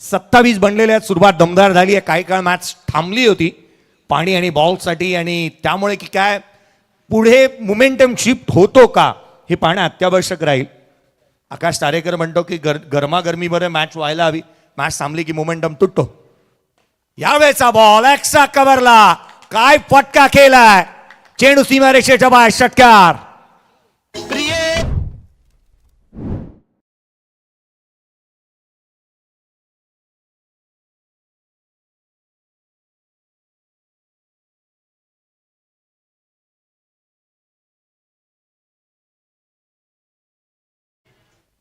Speaker 1: 27 बनलेल्या आहेत. सुरुवात दमदार झाली आहे, काही काळ मॅच थांबली होती पाणी आणि बॉलसाठी, आणि त्यामुळे की काय पुढे मोमेंटम शिफ्ट होतो का हे पाहणं अत्यावश्यक राहील. आकाश तारेकर म्हणतो की गरमागरमीमध्ये मॅच व्हायला हवी, मॅच थांबली की मोमेंटम तुटतो. यावेळेचा बॉल एक्स्ट्रा कव्हरला, काय फटका केलाय, चेंडू सीमारेषेच्या बाहेर, षटकार.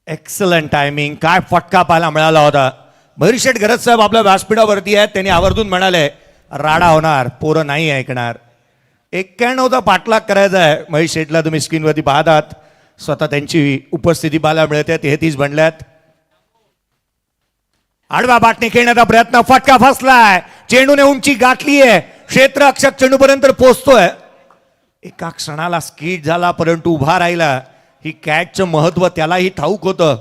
Speaker 1: एक्सलंट टायमिंग, काय फटका पाहायला मिळाला होता. मयूर शेठ गरज साहेब आपल्या व्यासपीठावरती आहेत, त्यांनी आवर्जून म्हणाले राडा होणार, पोरं नाही ऐकणार. 91चा पाठलाग करायचा आहे. महेश शेठला तुम्ही स्क्रीनवरती पाहतात, स्वतः त्यांची उपस्थिती पाहायला मिळते. 33 बनल्यात. आडवा बाटणे खेळण्याचा प्रयत्न, फटका फसलाय, चेंडूने उंची गाठली आहे, क्षेत्ररक्षक चेंडूपर्यंत पोहोचतोय. एका क्षणाला स्किट झाला परंतु उभा राहिला. ही कॅचचं महत्व त्यालाही ठाऊक होतं.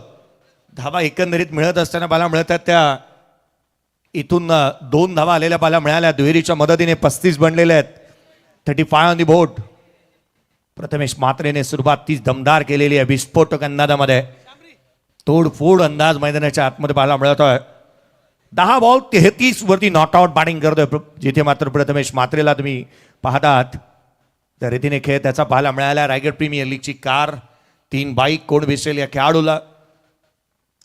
Speaker 1: धावा एकंदरीत मिळत असताना पाहायला मिळतात, त्या इथून 2 धावा आलेल्या पाहायला मिळाल्या. दुहेरीच्या मदतीने 35 बनलेले आहेत. 35 ऑन दी बोर्ड. प्रथमेश म्हात्रेने सुरुवात तीच दमदार केलेली आहे. विस्फोटक अंदाजामध्ये तोडफोड अंदाज मैदानाच्या आतमध्ये पाहायला मिळतोय. 10 बॉल 33 वरती नॉट आउट बॅटिंग करतोय, जिथे मात्र प्रथमेश म्हात्रेला तुम्ही पाहतात त्या रीतीने खेळ त्याचा पाहायला मिळाला. रायगड प्रीमियर लीगची कार, 3 बाईक कोण विसरेल या खेळाडूला.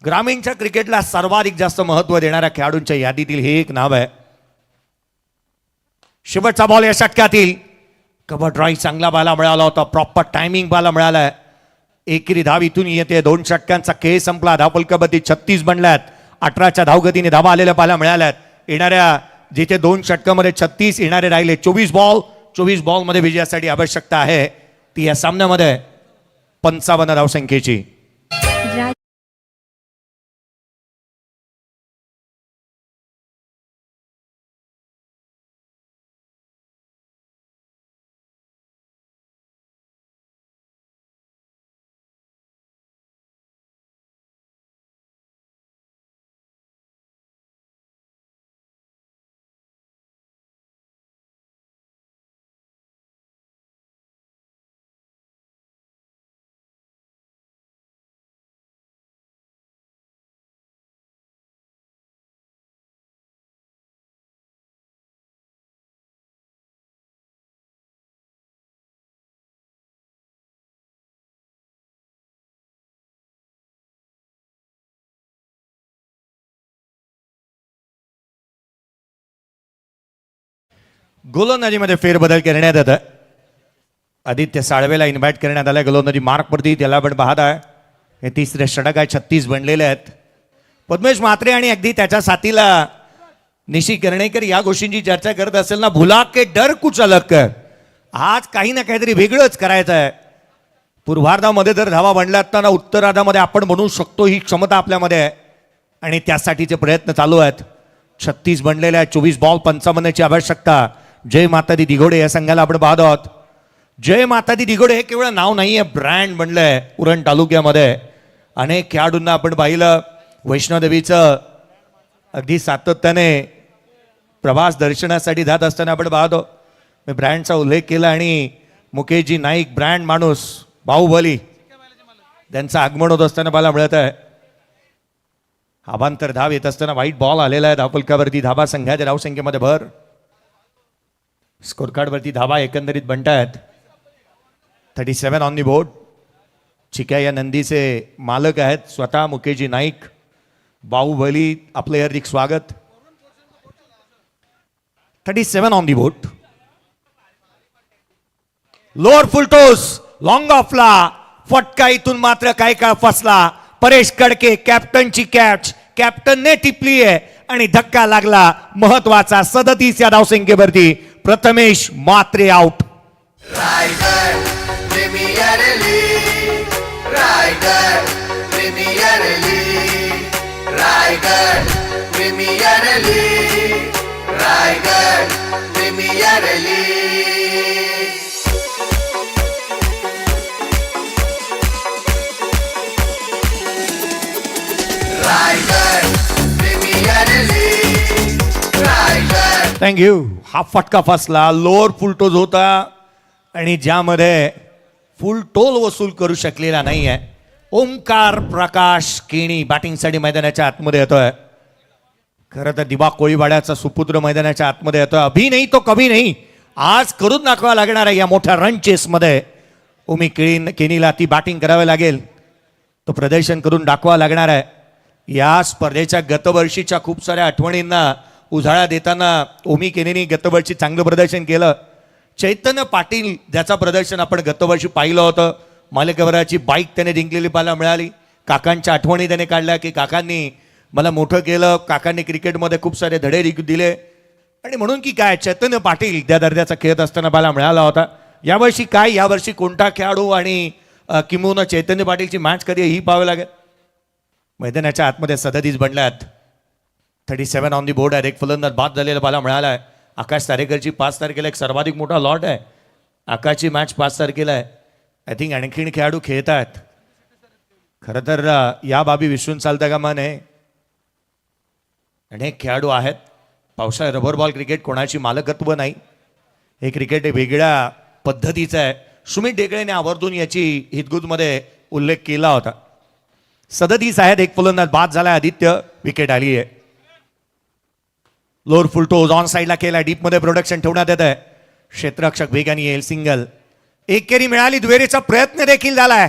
Speaker 1: ग्रामीणच्या क्रिकेटला सर्वाधिक जास्त महत्व देणाऱ्या खेळाडूंच्या यादीतील हे एक नाव आहे. शेवटचा बॉल या षटकातील, कव्हर ड्राईव्ह चांगला पाहायला मिळाला होता, प्रॉपर टायमिंग पाहायला मिळालाय. एकेरी धाव इथून येते. 2 षटकांचा खेळ संपला. धावफलकावरती 36 बनल्यात. 18च्या धावगतीने धावा आलेल्या पाहायला मिळाल्यात. येणाऱ्या जिथे 2 षटकामध्ये 36 येणारे राहिले. 24 बॉलमध्ये विजयासाठी आवश्यकता आहे ती या सामन्यामध्ये 55 धावसंख्येची. गोलंदाजीमध्ये फेरबदल करण्यात येतं. आदित्य साळवेला इन्व्हाइट करण्यात आलाय गोलंदाजी मार्कवरती, त्याला पण पाहत आहे. हे तिसरे षटक आहे. 36 बनलेले आहेत. पद्मेश म्हात्रे आणि अगदी त्याच्या साथीला निशी कर्णेकर या गोष्टींची चर्चा करत असेल ना, भुला के डर कुछ अलग कर. आज काही ना काहीतरी वेगळंच करायचं आहे. पूर्वार्धामध्ये जर धावा बनल्या असताना उत्तरार्धामध्ये आपण बनवू शकतो, ही क्षमता आपल्यामध्ये आहे आणि त्यासाठीचे प्रयत्न चालू आहेत. 36 बनलेले आहेत. 24 बॉल 55ची आवश्यकता. जय माता दी दिघोडे या संघाला आपण पाहत आहोत. जय माता दी दिघोडे हे केवळ नाव नाहीये, ब्रँड बनलंय उरण तालुक्यामध्ये. अनेक खेळाडूंना आपण पाहिलं. वैष्णोदेवीचं अगदी सातत्याने प्रवास दर्शनासाठी जात असताना आपण पाहतो. मी ब्रँडचा उल्लेख केला आणि मुकेशजी नाईक ब्रँड माणूस, बाहुबली, त्यांचं आगमन होत असताना मला मिळत आहे. अभांतर धाव येत असताना वाईट बॉल आलेला आहे धावफलकावरती. धाबा संघाच्या धावसंख्येमध्ये भर. स्कोर कार्डवरती धाबा एकंदरीत बनतायत. 37 ऑन दी बोर्ड. चिक्या या नंदीचे मालक आहेत स्वतः मुकेशजी नाईक. बाहुबली आपलं हार्दिक स्वागत. 37 on the board. Lower full toss long ऑफला फटका इथून मात्र काही काळ फसला. परेश कडके कॅप्टनची कॅच कॅप्टनने टिपली आहे आणि धक्का लागला महत्वाचा. 37 या धावसंख्येवरती Prathamesh Mhatre out.
Speaker 5: Raigad premier league, Raigad premier league, Raigad premier league, Raigad premier league. Raigad premier league, Raigad.
Speaker 1: Thank you. हा फटका फसला लोअर फुलटोज होता आणि ज्यामध्ये फुल टोल वसूल करू शकलेला नाही आहे. ओमकार प्रकाश केणी बॅटिंगसाठी मैदानाच्या आतमध्ये येतोय. खरं तर दिबा कोळीवाड्याचा सुपुत्र मैदानाच्या आतमध्ये येतोय. अभि नाही तो कभी नाही आज करून दाखवावं लागणार आहे या मोठ्या रन चेसमध्ये. ओमी केनीला ती बॅटिंग करावी लागेल. तो प्रदर्शन करून दाखवावं लागणार आहे. या स्पर्धेच्या गतवर्षीच्या खूप साऱ्या आठवणींना उजाळा देताना ओमी केनीने गतवर्षी चांगलं प्रदर्शन केलं. चैतन्य पाटील ज्याचं प्रदर्शन आपण गतवर्षी पाहिलं होतं. मालिकेवरची बाईक त्याने जिंकलेली पाहायला मिळाली. काकांच्या आठवणी त्याने काढल्या की काकांनी मला मोठं केलं. काकांनी क्रिकेटमध्ये खूप सारे धडे दिले आणि म्हणून की काय चैतन्य पाटील त्या दर्जाचा खेळत असताना पाहायला मिळाला होता. यावर्षी काय यावर्षी कोणता खेळाडू आणि किंबहुना चैतन्य पाटीलची मॅच कधी ही पाहावी लागेल. मैदानाच्या आतमध्ये 37 बनल्यात. 37 ऑन दी बोर्ड आहे. एक फलंदाज बाद झालेला पाहायला मिळाला आहे. आकाश तारेकरची 5 तारखेला एक सर्वाधिक मोठा लॉट आहे. आकाशची मॅच 5 तारखेला आहे. आय थिंक आणखीन खेळाडू खेळत आहेत. खरं तर या बाबी विसरून चालता कामा नये. अनेक खेळाडू आहेत. पावसाळ्यात रबर बॉल क्रिकेट कोणाची मालकत्व नाही. हे क्रिकेट हे वेगळ्या पद्धतीचं आहे. सुमित ढेकळेने आवर्जून याची हितगुजमध्ये उल्लेख केला होता. 37 आहेत. एक फलंदाज बाद झाला. आदित्य विकेट आली आहे. लोअर फुलटोज ऑन साईडला केला. डीपमध्ये प्रोडक्शन ठेवण्यात येत आहे. क्षेत्ररक्षक वेगाने येईल. सिंगल. एक केरी मिळाली. दुहेरीचा प्रयत्न देखील झालाय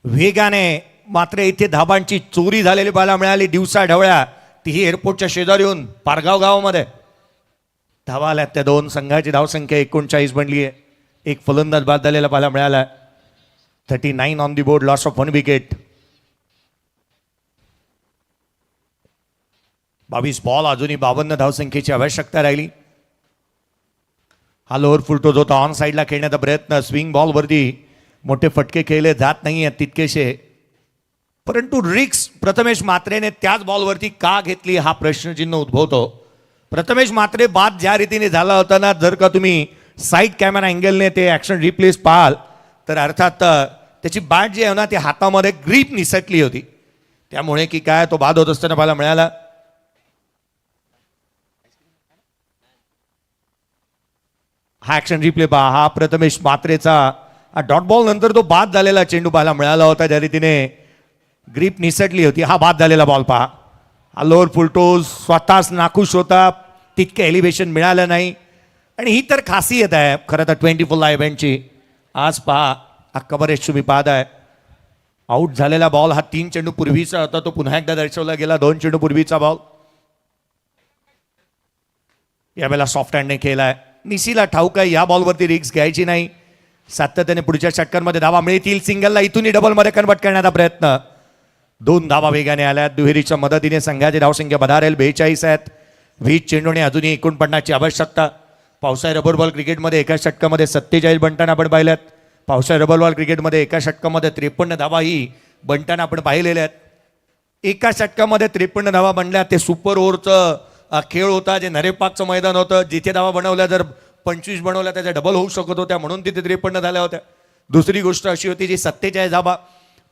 Speaker 1: वेगाने. मात्र इथे धाबांची चोरी झालेली पाहायला मिळाली दिवसा ढवळ्या. तीही एअरपोर्टच्या शेजारीहून पारगाव गावामध्ये धावा आल्यात. त्या दोन संघाची धावसंख्या 39 बनली आहे. एक फलंदाज बाद झालेला पाहायला मिळाला. 39 ऑन दी बोर्ड. लॉस ऑफ 1 विकेट. 22 बॉल. अजूनही 52 धावसंख्येची आवश्यकता राहिली. हा लोअर फुलटोज होता. ऑन साईडला खेळण्याचा प्रयत्न. स्विंग बॉलवरती मोठे फटके खेळले जात नाही आहेत तितकेसे. परंतु रिक्स प्रथमेश मात्रेने त्याच बॉलवरती का घेतली हा प्रश्नचिन्ह उद्भवतो. प्रथमेश मात्रे बाद ज्या रीतीने झाला होता ना, जर का तुम्ही साईड कॅमेरा अँगलने ते ॲक्शन रिप्लेस पाहाल तर अर्थात त्याची बॅट जी आहे ना ती हातामध्ये ग्रीप निसटली होती. त्यामुळे की काय तो बाद होत असताना पाहायला मिळाला. हा ॲक्शन रिप्ले पहा. हा प्रथमेश मात्रेचा डॉट बॉल नंतर तो बाद झालेला चेंडू पाहायला मिळाला होता. ज्या रीतीने ग्रीप निसटली होती. हा बाद झालेला बॉल पहा. हा लोअर फुलटोज स्वतःच नाखुश होता. तितकं एलिव्हेशन मिळालं नाही आणि ही तर खासियत आहे खरं तर 24 इव्हेंटची. आज पहा हा कव्हरेज तुम्ही पाहताय. आऊट झालेला बॉल हा 3 चेंडू पूर्वीचा होता. तो पुन्हा एकदा दर्शवला गेला. 2 चेंडू पूर्वीचा बॉल यावेळेला सॉफ्ट हँडने केलाय. निशीला ठाऊक आहे या बॉलवरती रिक्स घ्यायची नाही. सातत्याने पुढच्या षटकांमध्ये धावा मिळतील. सिंगलला इथूनही डबलमध्ये कन्वर्ट करण्याचा प्रयत्न. 2 धावा वेगाने आल्यात. दुहेरीच्या मदतीने संघाची धावसंख्या बधारेल 42 आहेत. 20 चेंडूने अजूनही 49ची आवश्यकता. पावसाळी रबर बॉल क्रिकेटमध्ये एका षटकामध्ये 47 बनताना आपण पाहिल्यात. पावसाळी रबर बॉल क्रिकेटमध्ये एका षटकामध्ये 53 धावा ही बनताना आपण पाहिलेल्या आहेत. एका षटकामध्ये 53 धावा बनल्या. ते सुपर ओव्हरचं खेळ होता. जे नरेपाकचं मैदान होतं. जिथे धावा बनवल्या जर 25 बनवल्या त्याच्या डबल होऊ शकत होत्या म्हणून तिथे 53 झाल्या होत्या. दुसरी गोष्ट अशी होती जी 47 धावा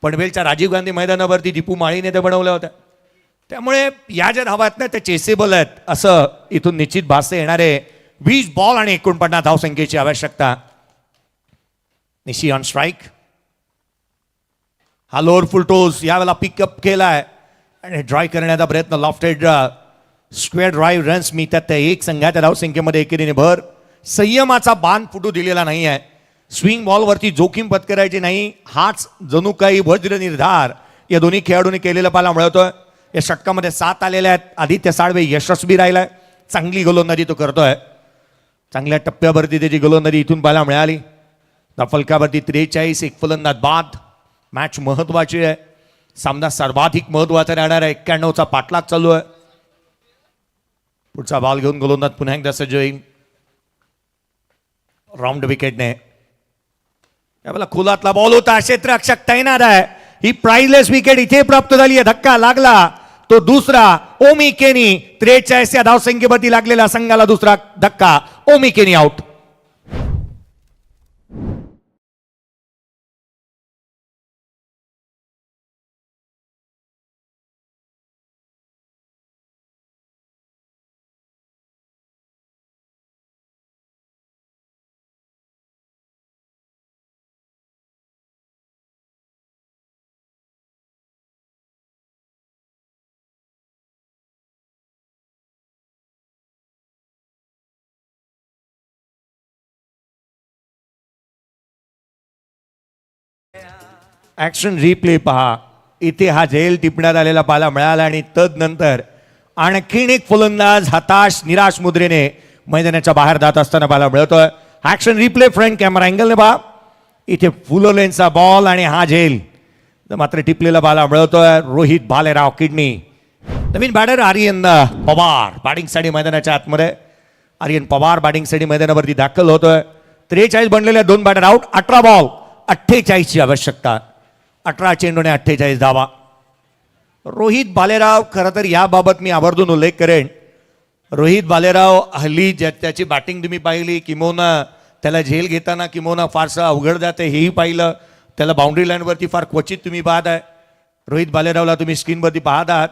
Speaker 1: पनवेलच्या राजीव गांधी मैदानावरती दीपू माळीने ते बनवल्या होत्या. त्यामुळे या ज्या धावा आहेत ना त्या चेसेबल आहेत असं इथून निश्चित भासते. येणारे 20 बॉल आणि 49 धावसंख्येची आवश्यकता. निशी ऑन स्ट्राईक. हा लोअर फुलटोज यावेळेला पिकअप केलाय आणि ड्राय करण्याचा प्रयत्न. लॉफ्टेड स्क्वेअर ड्राईव्ह रन्स मिळतात. त्या एक संघाच्या धावसंख्येमध्ये एकेरीने भर. संयमाचा बाण फुटू दिलेला नाही आहे. स्विंग बॉलवरती जोखीम पत्करायची नाही. हाच जणू काही वज्र निर्धार या दोन्ही खेळाडूंनी केलेला पाहायला मिळतोय. या षटकामध्ये 7 आलेल्या आहेत. आदित्य साळवे यशस्वी राहिलाय. चांगली गोलंदाजी तो करतोय. चांगल्या टप्प्यावरती त्याची गोलंदाजी इथून पाहायला मिळाली. फलकावरती 43, एक फलंदाज बाद. मॅच महत्वाची आहे. सामना सर्वाधिक महत्वाचा राहणार आहे. 91चा पाठलाग चालू आहे. पुढचा बॉल घेऊन गोलंदाज पुन्हा एकदा सज्ज होईल. राऊंड विकेटने यावेळेला खोलातला बॉल होता. क्षेत्ररक्षक तैनात आहे. ही प्राइजलेस विकेट इथे प्राप्त झाली आहे. धक्का लागला तो दुसरा. ओमी केनी 43 या धावसंख्येवरती लागलेला संघाला दुसरा धक्का. ओमी केनी आउट. ऍक्शन रिप्ले पहा. इथे हा झेल टिपण्यात आलेला पाहायला मिळाला आणि तदनंतर आणखीन एक फलंदाज हताश निराश मुद्रेने मैदानाच्या बाहेर जात असताना पाहायला मिळतोय. ऍक्शन रिप्ले फ्रंट कॅमेरा अँगलने पहा. इथे फुलो लेनचा बॉल आणि हा झेल मात्र टिपलेला पाहायला मिळतोय. रोहित भालेराव किडनी. नवीन बॅटर आर्यन पवार बॅटिंगसाठी मैदानाच्या आतमध्ये. आर्यन पवार बॅटिंगसाठी मैदानावरती दाखल होतोय. 43 बनलेल्या 2 बॅटर आउट. 18 बॉल 48 ची आवश्यकता. 18 चेंडूने 48 धावा. रोहित भालेराव खरं तर याबाबत मी आवर्जून उल्लेख करेन. रोहित भालेराव हल्ली त्याची बॅटिंग तुम्ही पाहिली किंवा त्याला झेल घेताना किंवा फारसं अवघड जाते हेही पाहिलं. त्याला बाउंड्री लाईनवरती फार क्वचित तुम्ही पाहत आहे. रोहित भालेरावला तुम्ही स्क्रीनवरती पाहत आहात.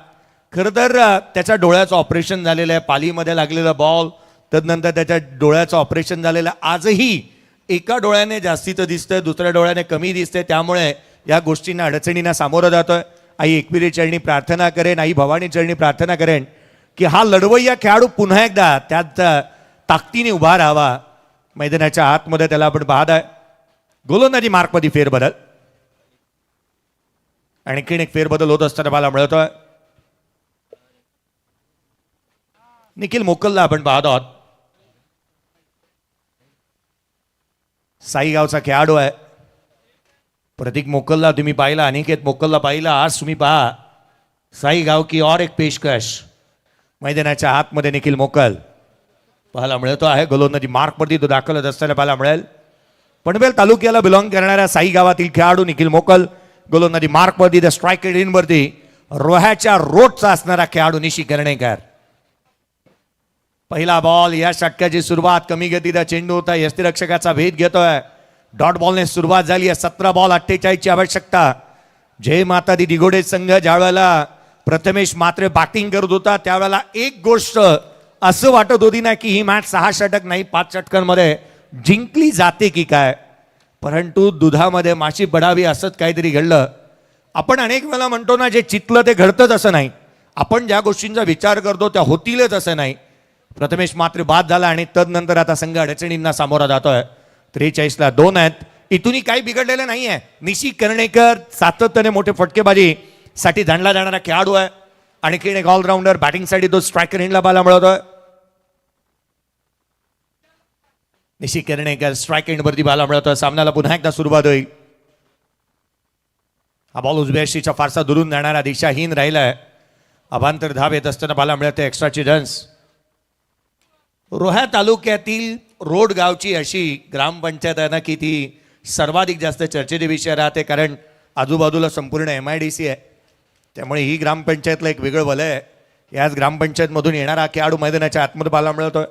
Speaker 1: खरं तर त्याच्या डोळ्याचं ऑपरेशन झालेलं आहे. पालीमध्ये लागलेला बॉल तदनंतर त्याच्या डोळ्याचं ऑपरेशन झालेलं आहे. आजही एका डोळ्याने जास्तीचं दिसतंय दुसऱ्या डोळ्याने कमी दिसतंय. त्यामुळे या गोष्टींना अडचणींना सामोरं जातोय. आई एकविरी चरणी प्रार्थना करेन. आई भवानी चरणी प्रार्थना करेन की हा लढवय्या खेळाडू पुन्हा एकदा त्यात ताकदीने उभा राहावा. मैदानाच्या आतमध्ये त्याला आपण पाहत आहे. गोलंदाजी मार्कमध्ये फेरबदल. आणखीन एक फेरबदल होत असताना मला मिळतोय. निखिल मोकलला आपण पाहत आहोत. साईगावचा खेळाडू आहे. प्रतीक मोकलला तुम्ही पाहिला. अनिकेत मोकलला पाहिला. आज तुम्ही पहा साईगाव की और एक पेशकश. मैदानाच्या आतमध्ये निखिल मोकल पाहायला मिळतो आहे. गोलंदाजी मार्कवरती तो दाखल होत असताना पाहायला मिळेल. पनवेल तालुक्याला बिलॉंग करणाऱ्या साई गावातील खेळाडू निखिल मोकल गोलंदाजी मार्कवरती द स्ट्राईक रेडवरती रोह्याच्या रोडचा असणारा खेळाडू निशी कर्णेकर. पहिला बॉल या षटकाची सुरुवात. कमी गतीचा चेंडू होता. यष्टिरक्षकाचा भेद घेतोय. डॉट बॉलने सुरुवात झाली आहे. 17 बॉल 48 ची आवश्यकता. जय माता दी दिगोडे संघ ज्या वेळेला प्रथमेश मात्र बॅटिंग करत होता त्यावेळेला एक गोष्ट असं वाटत होती ना की ही मॅच 6 षटक नाही 5 षटकांमध्ये जिंकली जाते की काय. परंतु दुधामध्ये माशी बडावी असंच काहीतरी घडलं. आपण अनेक वेळा म्हणतो ना जे चितलं ते घडतंच असं नाही. आपण ज्या गोष्टींचा विचार करतो त्या होतीलच असं नाही. प्रथमेश मात्र बाद झाला आणि तदनंतर आता संघ अडचणींना सामोरा जातोय. 43 ला 2 आहेत. इथूनही काही बिघडलेलं नाही आहे. निशी कर्णेकर सातत्याने मोठे फटकेबाजी साठी जाणला जाणारा खेळाडू आहे. आणखीन एक ऑलराऊंडर बॅटिंगसाठी तो स्ट्रायकर हिंडला पाहायला मिळतोय. निशी कर्णेकर स्ट्राईक एंडवरती पाहायला मिळतोय. सामन्याला पुन्हा एकदा सुरुवात होईल. हा बॉल उजव्या यष्टीच्या फारसा दुरून जाणारा दिशाहीन राहिलाय. अभांतर धाव येत असताना पाहायला मिळते. एक्स्ट्राची रन्स. रोहा तालुक्यातील रोड गावची अशी ग्रामपंचायत आहे ना की ती सर्वाधिक जास्त चर्चेचे विषय राहते. कारण आजूबाजूला संपूर्ण MIDC आहे. त्यामुळे ही ग्रामपंचायतला एक वेगळं वलय आहे. याच ग्रामपंचायतमधून येणारा खेळाडू मैदानाच्या आतमध्ये पाहायला मिळतोय.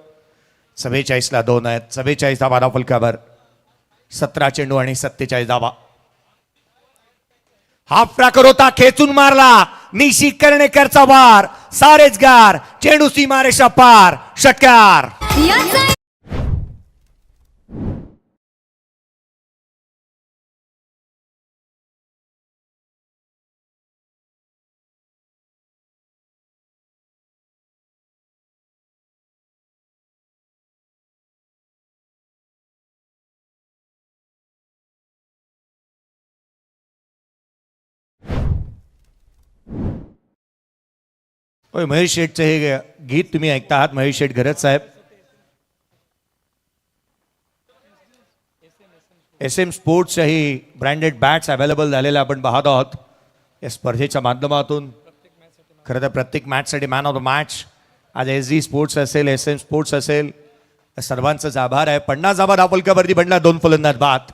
Speaker 1: 44 ला 2 आहेत. 44 धावा धावफलकावर. 17 चेंडू आणि 47 धावा. हाफ ट्रॅकर होता. खेचून मारला. निशी कर्णेकरचा वार. सारेजगार. चेंडू सीमारेषा पार. षटकार. होय महेश शेठचं हे गीत तुम्ही ऐकता आहात. महेश शेठ घरत साहेब SM स्पोर्ट्सच्याही ब्रँडेड बॅट्स अवेलेबल झालेल्या आपण पाहत आहोत या स्पर्धेच्या माध्यमातून. खरं तर प्रत्येक मॅचसाठी मॅन ऑफ द मॅच आज SG स्पोर्ट्स असेल, SM स्पोर्ट्स असेल, या सर्वांचाच आभार आहे. 50 धावा धावफलकावरती बनला 2 फलंदाज बाद.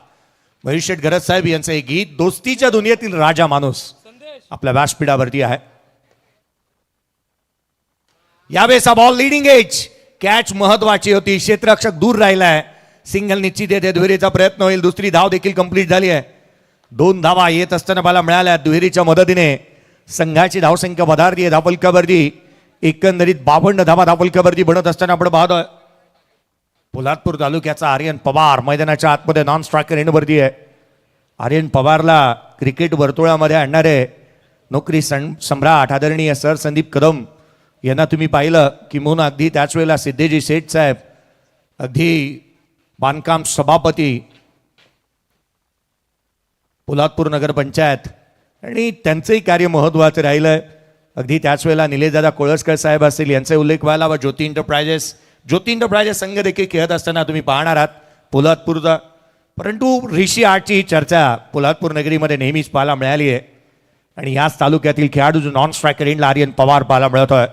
Speaker 1: महेश शेठ गरज साहेब यांचं हे गीत दोस्तीच्या दुनियेतील राजा माणूस आपल्या व्यासपीठावरती आहे. यावेळेस हा बॉल लिडिंग एज, कॅच महत्वाची होती, क्षेत्ररक्षक दूर राहिलाय. सिंगल निश्चित येते, दुहेरीचा प्रयत्न होईल. दुसरी धाव देखील कंप्लीट झाली आहे. 2 धावा येत असताना मला मिळाल्या. दुहेरीच्या मदतीने संघाची धावसंख्या वधारली आहे धावफलकावरती. एकंदरीत 52 धावा धावफलकावरती बनत असताना आपण पाहतोय पोलादपूर तालुक्याचा आर्यन पवार मैदानाच्या आतमध्ये नॉन स्ट्रायकर एंडवरती आहे. आर्यन पवारला क्रिकेट वर्तुळामध्ये आणणारे नोकरी सम्राट आदरणीय सर संदीप कदम यांना तुम्ही पाहिलं किंवा अगदी त्याच वेळेला सिद्धेजी शेठ साहेब, अगदी बांधकाम सभापती पोलादपूर नगरपंचायत, आणि त्यांचंही कार्य महत्त्वाचं राहिलं. अगदी त्याच वेळेला निलेशदादा कोळसकर साहेब असतील यांचा उल्लेख व्हायला व ज्योती एंटरप्राइजेस संघ देखील खेळत असताना तुम्ही पाहणार आहात पोलादपूरचा. परंतु ऋषी आर्टची ही चर्चा पोलादपूर नगरीमध्ये नेहमीच पाहायला मिळाली आहे. आणि याच तालुक्यातील खेळाडू जो नॉन स्ट्रायकर एंडला आर्यन पवार पाहायला मिळतोय.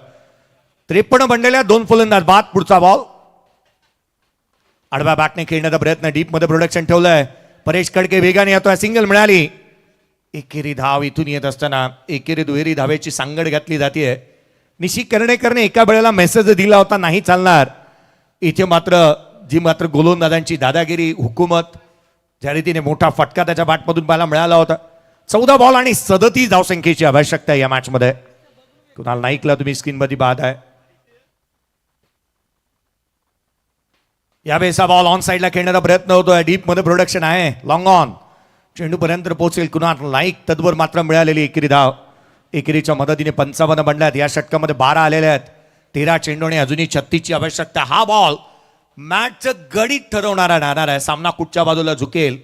Speaker 1: 53 बनलेल्या 2 फलंदाज बाद. पुढचा बॉल आडव्या बॅटने खेळण्याचा प्रयत्न, डीप मध्ये प्रोडक्शन ठेवलंय. परेश कडके वेगाने येतोय, सिंगल मिळाली. एकेरी धाव इथून येत असताना एकेरी दुहेरी धावेची सांगड घातली जाते. निशी करणे एका वेळेला मेसेज दिला होता नाही चालणार. इथे मात्र गोलंदाजांची दादागिरी, हुकूमत, ज्या रीतीने मोठा फटका त्याच्या बॅटमधून पाहायला मिळाला होता. 14 बॉल आणि 37 धावसंख्येची आवश्यकता आहे या मॅचमध्ये. कुणाल नाईकला तुम्ही स्क्रीनवरती पाहत आहे. यावेळेस हा बॉल ऑन साईडला खेळण्याचा प्रयत्न होतोय. डीप मध्ये प्रोडक्शन आहे, लॉंग ऑन, चेंडू पर्यंत पोहोचेल कुणाल नाईक. तत्वर मात्र मिळालेली एकेरी धाव. एकेरीच्या मदतीने 55 बनल्यात. या षटकामध्ये 12 आलेले आहेत. 13 चेंडूने अजूनही 36ची आवश्यकता. हा बॉल मॅचचं गणित ठरवणारा राहणार आहे. सामना कुठच्या बाजूला झुकेल,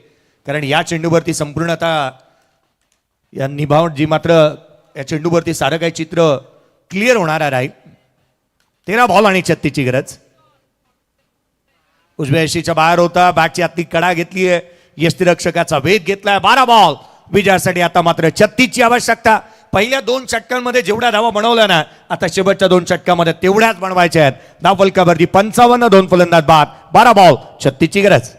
Speaker 1: कारण या चेंडूवरती संपूर्णतः या जी मात्र या चेंडूवरती सारं काही चित्र क्लिअर होणार राहील. 13 बॉल आणि 36ची गरज. उजव्या यशीच्या बाहेर होता, बॅटची आतली कडा घेतली आहे, यष्टिरक्षकाचा वेध घेतलाय. 12 बॉल विजयासाठी आता मात्र 36ची आवश्यकता. पहिल्या 2 षटकांमध्ये जेवढ्या धावा बनवल्या ना, आता शेवटच्या 2 षटकामध्ये तेवढ्याच बनवायच्या आहेत. धावफलकावरती 55, 2 फलंदाज बाद. 12 बॉल 36ची गरज.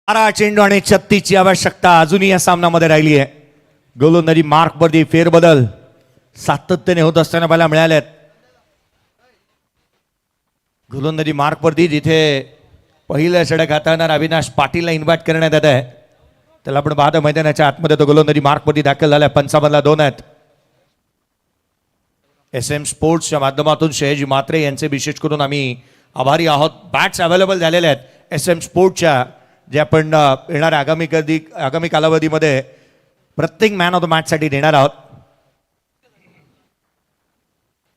Speaker 1: बारा चेंडू आणि 36ची आवश्यकता अजूनही या सामन्यामध्ये राहिली आहे. गोलंदाजी मार्कवरती फेरबदल सातत्याने होत असताना पाहायला मिळाल्यात. गोलंदाजी मार्कवरती जिथे पहिलं षटक हाताळणार अविनाश पाटीलला इन्व्हाइट करण्यात येत आहे, त्याला आपण पाहतो मैदानाच्या आतमध्ये तो गोलंदाजी मार्कवरती दाखल झाला. 55ला 2 आहेत. SM स्पोर्ट्सच्या माध्यमातून शैजी मात्रे यांचे विशेष करून आम्ही आभारी आहोत. बॅट्स अवेलेबल झालेले आहेत SM स्पोर्ट्सच्या, जे आपण येणाऱ्या आगामी कालावधीमध्ये प्रत्येक मॅन ऑफ द मॅचसाठी देणार आहोत.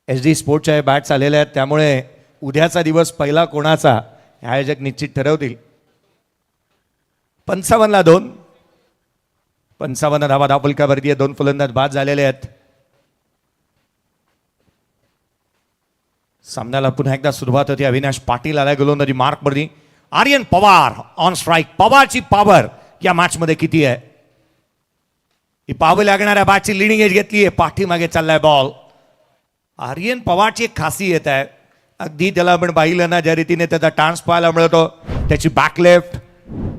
Speaker 1: SD स्पोर्ट्सच्या हे बॅट्स आलेले आहेत, त्यामुळे उद्याचा दिवस पहिला कोणाचा हे आयोजक निश्चित ठरवतील. 55ला 2. 55 धावा धावफलकावरती 2 फलंदाज बाद झालेले आहेत. सामन्याला पुन्हा एकदा सुरुवात होती. अविनाश पाटील आलाय गोलंदाजी मार्कवरती. Aryan Pawar on strike. पवारची पॉवर या मॅच मध्ये किती आहे? ही पाहावी लागणाऱ्या बॅटची लिडिंग एज घेतली आहे. पाठीमागे चाललाय बॉल. आर्यन पवारची एक खासियत आहे, अगदी त्याला आपण पाहिलं ना ज्या रीतीने त्याचा टान्स पाहायला मिळतो, त्याची बॅकलेफ्ट.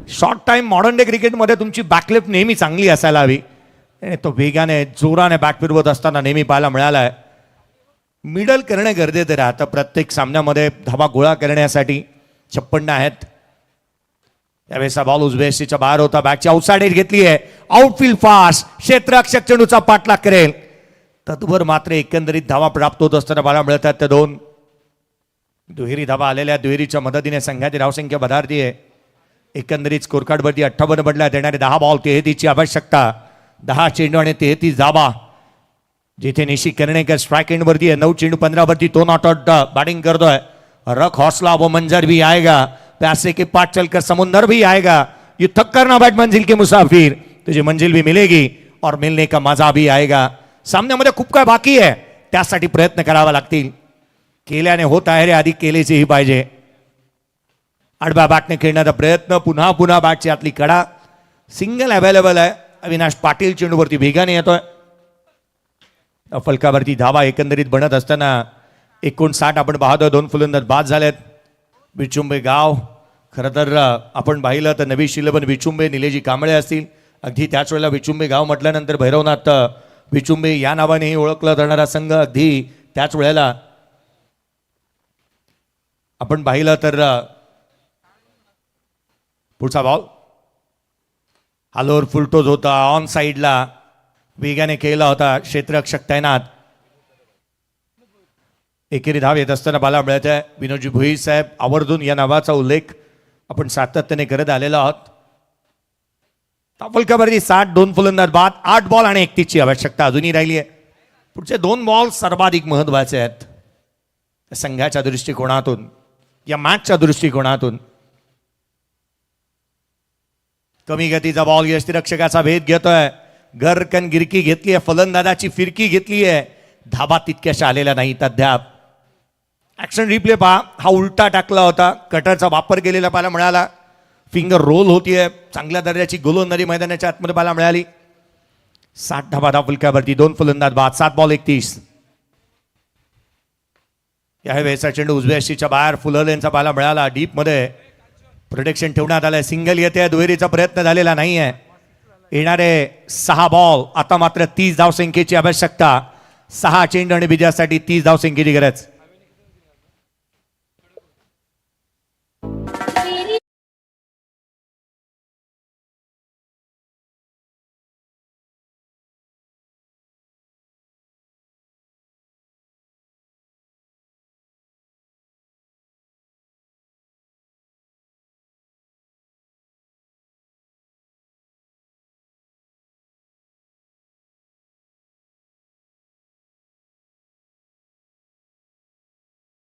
Speaker 1: शॉर्ट टाइम मॉडर्न डे क्रिकेटमध्ये तुमची बॅकलेफ्ट नेहमी चांगली असायला हवी. तो वेगाने जोराने बॅट फिरवत असताना नेहमी पाहायला मिळाला आहे. मिडल करणं गरजेचं राहतं प्रत्येक सामन्यामध्ये. धावा गोळा करण्यासाठी 56 आहेत. त्यावेळेस हा बॉल उजव्या यष्टीच्या बाहेर होता. बॅटची आउटसाइड एज घेतली आहे. आउटफील्ड फास्ट, क्षेत्ररक्षक चेंडूचा पाठलाग करेल. तत्वर मात्र एकंदरीत धावा प्राप्त होत असताना पाहायला मिळतात त्या दोन दुहेरी धावा आलेल्या. दुहेरीच्या मदतीने संघाची धावसंख्या वधारती आहे. एकंदरीत स्कोरकार्डवरती 58 बदल्यात येणारे 10 बॉल 33ची आवश्यकता. 10 चेंडू आणि 33 धावा. जिथे निशी कर्णेकर स्ट्राइक एंड वरती है. 9 चेंडू 15 वरती तो नॉट आउट बैटिंग कर दो है. रख हौसला वो मंजर भी आएगा. प्यासे के पास चलकर समुंदर भी आएगा. ये थक करना बैट मंजिल के मुसाफिर. तुझे मंजिल भी मिलेगी और मिलने का मजा भी आएगा. सामन्यामध्ये खूप काय बाकी आहे. त्यासाठी प्रयत्न करावा लागतील. केल्याने होत आहे रे, आधी केलेचेही पाहिजे. आडव्या बॅटने खेळण्याचा प्रयत्न. पुन्हा पुन्हा बॅटची आतली कडा. सिंगल अवेलेबल आहे. अविनाश पाटील चेंडूवरती वेगाने येतोय. फलकावरती धावा एकंदरीत बनत असताना 59 आपण पाहतोय. 2 फलंदाज बाद झालेत. विचुंबे गाव खरं तर आपण पाहिलं तर नवी शिलबन विचुंबे निलेजी कांबळे असतील. अगदी त्याच वेळेला विचुंबे गाव म्हटल्यानंतर भैरवनाथ विचुंबे या नावानेही ओळखला जाणारा संघ अगदी त्याच वेळेला आपण पाहिलं तर पुढचा बॉल हालोर फुलटोज होता. ऑन साईडला वेगाने केला होता. क्षेत्ररक्षक तैनात. एकेरी धाव येत असताना पाहायला मिळत आहे. विनोदजी भुई साहेब आवर्जून या नावाचा उल्लेख आपण सातत्याने करत आलेलो आहोत. फलकावरती 60, 2 फलंदाज बाद. 8 बॉल आणि 31ची आवश्यकता अजूनही राहिली आहे. पुढचे 2 बॉल सर्वाधिक महत्वाचे आहेत संघाच्या दृष्टिकोनातून, या मॅचच्या दृष्टिकोनातून. कमी गतीचा बॉल यष्टीरक्षकाचा भेद घेतोय. घरकन गिरकी घेतली आहे. फलंदाजाची फिरकी घेतली आहे. धाबा तितक्याशा आलेल्या नाहीत अद्याप. ऍक्शन रिप्ले पहा. हा उलटा टाकला होता. कटरचा वापर केलेला पाहायला मिळाला. फिंगर रोल होतीये. चांगल्या दर्जाची गोलंदाजी मैदानाच्या आतमध्ये पाहायला मिळाली. 60 धाबा फलकावरती. 2 फलंदाज बाद. 7 बॉल 31. या वेळेचा चेंडू उजव्या यष्टीच्या बाहेर फुलरलेनचा पाहायला मिळाला. डीप मध्ये प्रोटेक्शन ठेवण्यात आलंय. सिंगल येते. दुहेरीचा प्रयत्न झालेला नाहीये. येणारे 6 बॉल. आता मात्र 30 धावसंख्येची आवश्यकता. 6 चेंडू आणि विजयासाठी 30 धावसंख्येची गरज.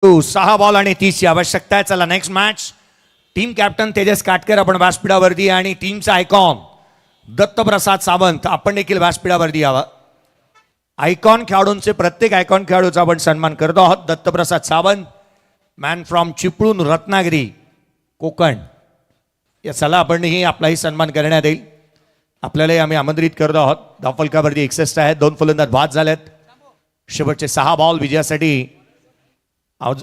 Speaker 1: तो 6 बॉल आणि 30 ची आवश्यकता आहे. चला next match. Team captain Tejas Katkar आपण व्यासपीठावरती आणि टीमचा आयकॉन दत्तप्रसाद सावंत आपण देखील व्यासपीठावरती यावा. आयकॉन खेळाडूंचे प्रत्येक आयकॉन खेळाडूचा आपण सन्मान करतो आहोत. Dattaprasad Sawant man from Chiplun Ratnagiri Konkan. या चला आपणही आपलाही सन्मान करण्यात येईल. आपल्यालाही आम्ही आमंत्रित करतो आहोत. धावफलकावरती 61 आहेत. 2 फलंदाज बाद झालेत. शेवटचे 6 बॉल विजयासाठी.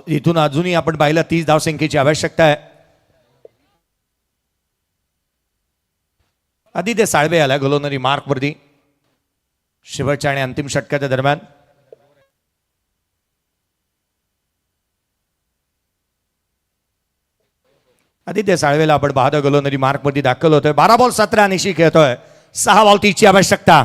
Speaker 1: इथून अजूनही आपण पाहिलं 30 धावसंख्येची आवश्यकता आहे. आदित्य साळवे आला गोलंदाजी मार्क वरती शेवटच्या आणि अंतिम षटकाच्या दरम्यान. आदित्य साळवेला आपण पाहतो गोलंदाजी मार्क वरती दाखल होतोय. 12 बॉल 17 निशी खेळतोय. 6 बॉल 30 ची आवश्यकता.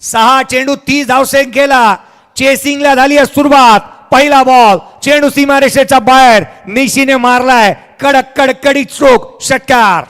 Speaker 1: 6 चेंडू 30 धावसंख्येला. चेसिंगला झाली आहे सुरुवात. पहिला बॉल चेंडू सीमारेषेच्या बाहेर निशीने मारलाय. कडक कडकडीत स्ट्रोक. षटकार.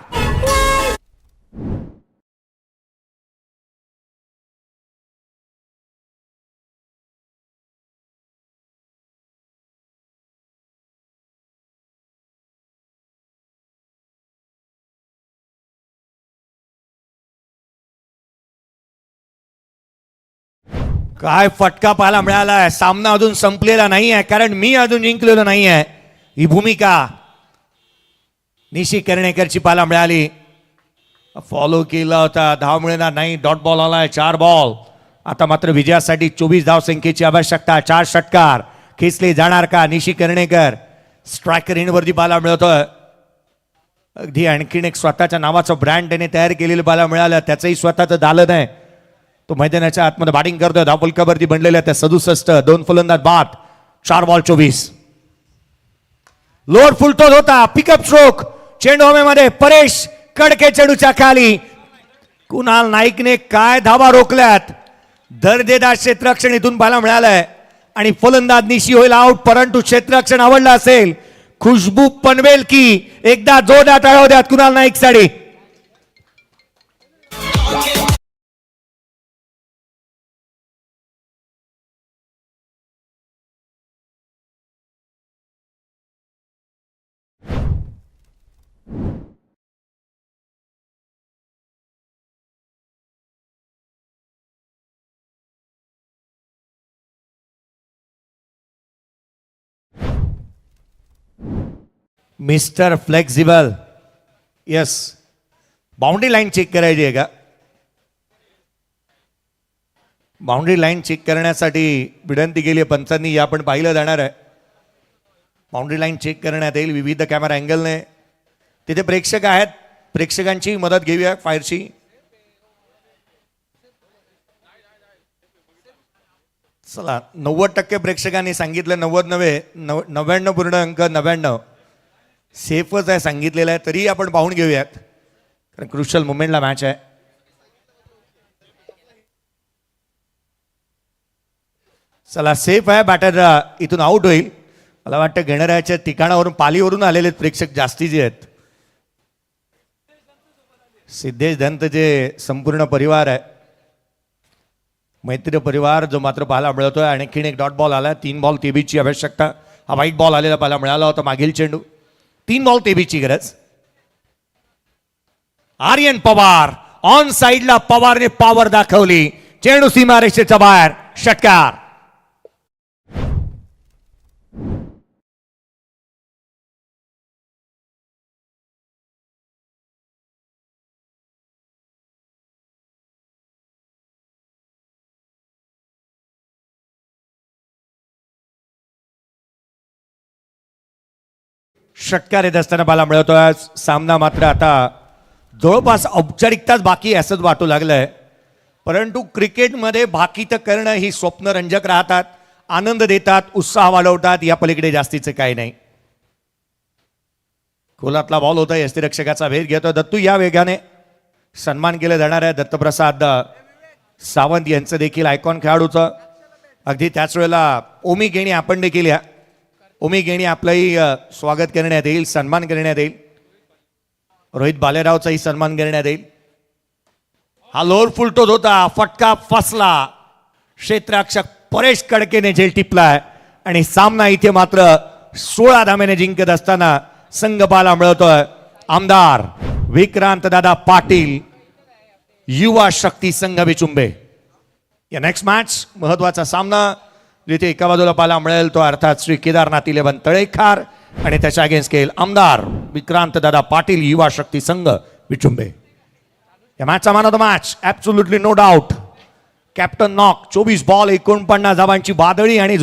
Speaker 1: काय फटका पाहायला मिळालाय. सामना अजून संपलेला नाही आहे कारण मी अजून जिंकलेलो नाही आहे. ही भूमिका निशी कर्णेकरची पाहायला मिळाली. फॉलो केला होता. धाव मिळणार नाही. डॉट बॉल आलाय. 4 बॉल. आता मात्र विजयासाठी 24 धावसंख्येची आवश्यकता. 4 षटकार खेचले जाणार का निशी कर्णेकर. स्ट्रायकर इनवरती पाहायला मिळतोय. अगदी आणखीन एक स्वतःच्या नावाचं ब्रँड त्याने तयार केलेलं पाहायला मिळालं. त्याचंही स्वतःचं दालन आहे. तो मैदानाच्या आतमध्ये बॅटिंग करतोय. धावफलकावरती बनलेल्या त्या 67. 2 फलंदाज बाद. 4 बॉल 24. लोअर फुलटोज होता. Pickup stroke. चेंडू हवेमध्ये परेश कडके चेंडूच्या खाली. कुणाल नाईकने काय धावा रोखल्यात. दर्जेदार क्षेत्ररक्षण इथून पाहायला मिळालंय आणि फलंदाज निशी होईल आउट. परंतु क्षेत्ररक्षण आवडलं असेल. खुशबू पनवेल की एकदा जोरदार टाळ्या द्यात कुणाल नाईक साठी. Mister flexible. Yes, boundary line check करायची आहे का? बाउंड्री लाईन चेक करण्यासाठी विनंती केली आहे पंचांनी. या पण पाहिलं जाणार आहे. बाउंड्री लाईन चेक करण्यात येईल विविध कॅमेरा अँगलने. तिथे प्रेक्षक आहेत, प्रेक्षकांची मदत घेऊया फायरची. चला, 90% प्रेक्षकांनी सांगितलं, 90 नव्हे 99.99 सेफच आहे सांगितलेलं आहे. तरी आपण पाहून घेऊयात कारण क्रुशल मुमेंटला मॅच आहे. चला, सेफ आहे. बॅटर इथून आउट होईल. मला वाटतं गणरायाच्या ठिकाणावरून पालीवरून आलेले प्रेक्षक जास्तीचे आहेत. सिद्धेश दंत जे संपूर्ण परिवार आहे, मैत्री परिवार जो मात्र पाहायला मिळतोय. आणखीन एक डॉट बॉल आला. 3 बॉल तेबीची आवश्यकता. हा व्हाईट बॉल आलेला पाहायला मिळाला होता. मागील चेंडू 3 बॉल तेबीची गरज. आर्यन पवार ऑन साइडला. पवारने पॉवर दाखवली. चेंडू सीमारेषेच्या बाहेर. षटकार. षटकार येत असताना पाहायला मिळतोय. सामना मात्र आता जवळपास औपचारिकताच बाकी असंच वाटू लागलंय. परंतु क्रिकेटमध्ये भाकीत करणं ही स्वप्नरंजक राहतात, आनंद देतात, उत्साह वाढवतात. या पलीकडे जास्तीचं काही नाही. खोलातला बॉल होता. यष्टीरक्षकाचा भेद घेतो दत्तू. या वेगाने सन्मान केलं जाणार आहे दत्तप्रसाद सावंत यांचं देखील आयकॉन खेळाडूचं. अगदी त्याच वेळेला ओमी गेणी आपण देखील या. ओमी गेणी आपलंही स्वागत करण्यात येईल, सन्मान करण्यात येईल. रोहित बालेरावचाही सन्मान करण्यात येईल. हा लोअर फुल टोच होता. फटका फसला. क्षेत्ररक्षक परेश कडकेने झेल टिपलाय आणि सामना इथे मात्र 16 धाब्याने जिंकत असताना संघ पाहायला मिळतोय. आमदार विक्रांत दादा पाटील युवा शक्ती संघ विचुंबे. या नेक्स्ट मॅच महत्वाचा सामना जिथे एका बाजूला पाहायला मिळेल तो अर्थात श्री केदारनाथ 11 तळेखार आणि त्याच्या अगेन्स्ट खेळ आमदार विक्रांत दादा पाटील युवा शक्ती संघ विचुंबे. या मॅचचा man of the match absolutely no doubt captain knock. 24 ball 49 धावांची बादळी आणि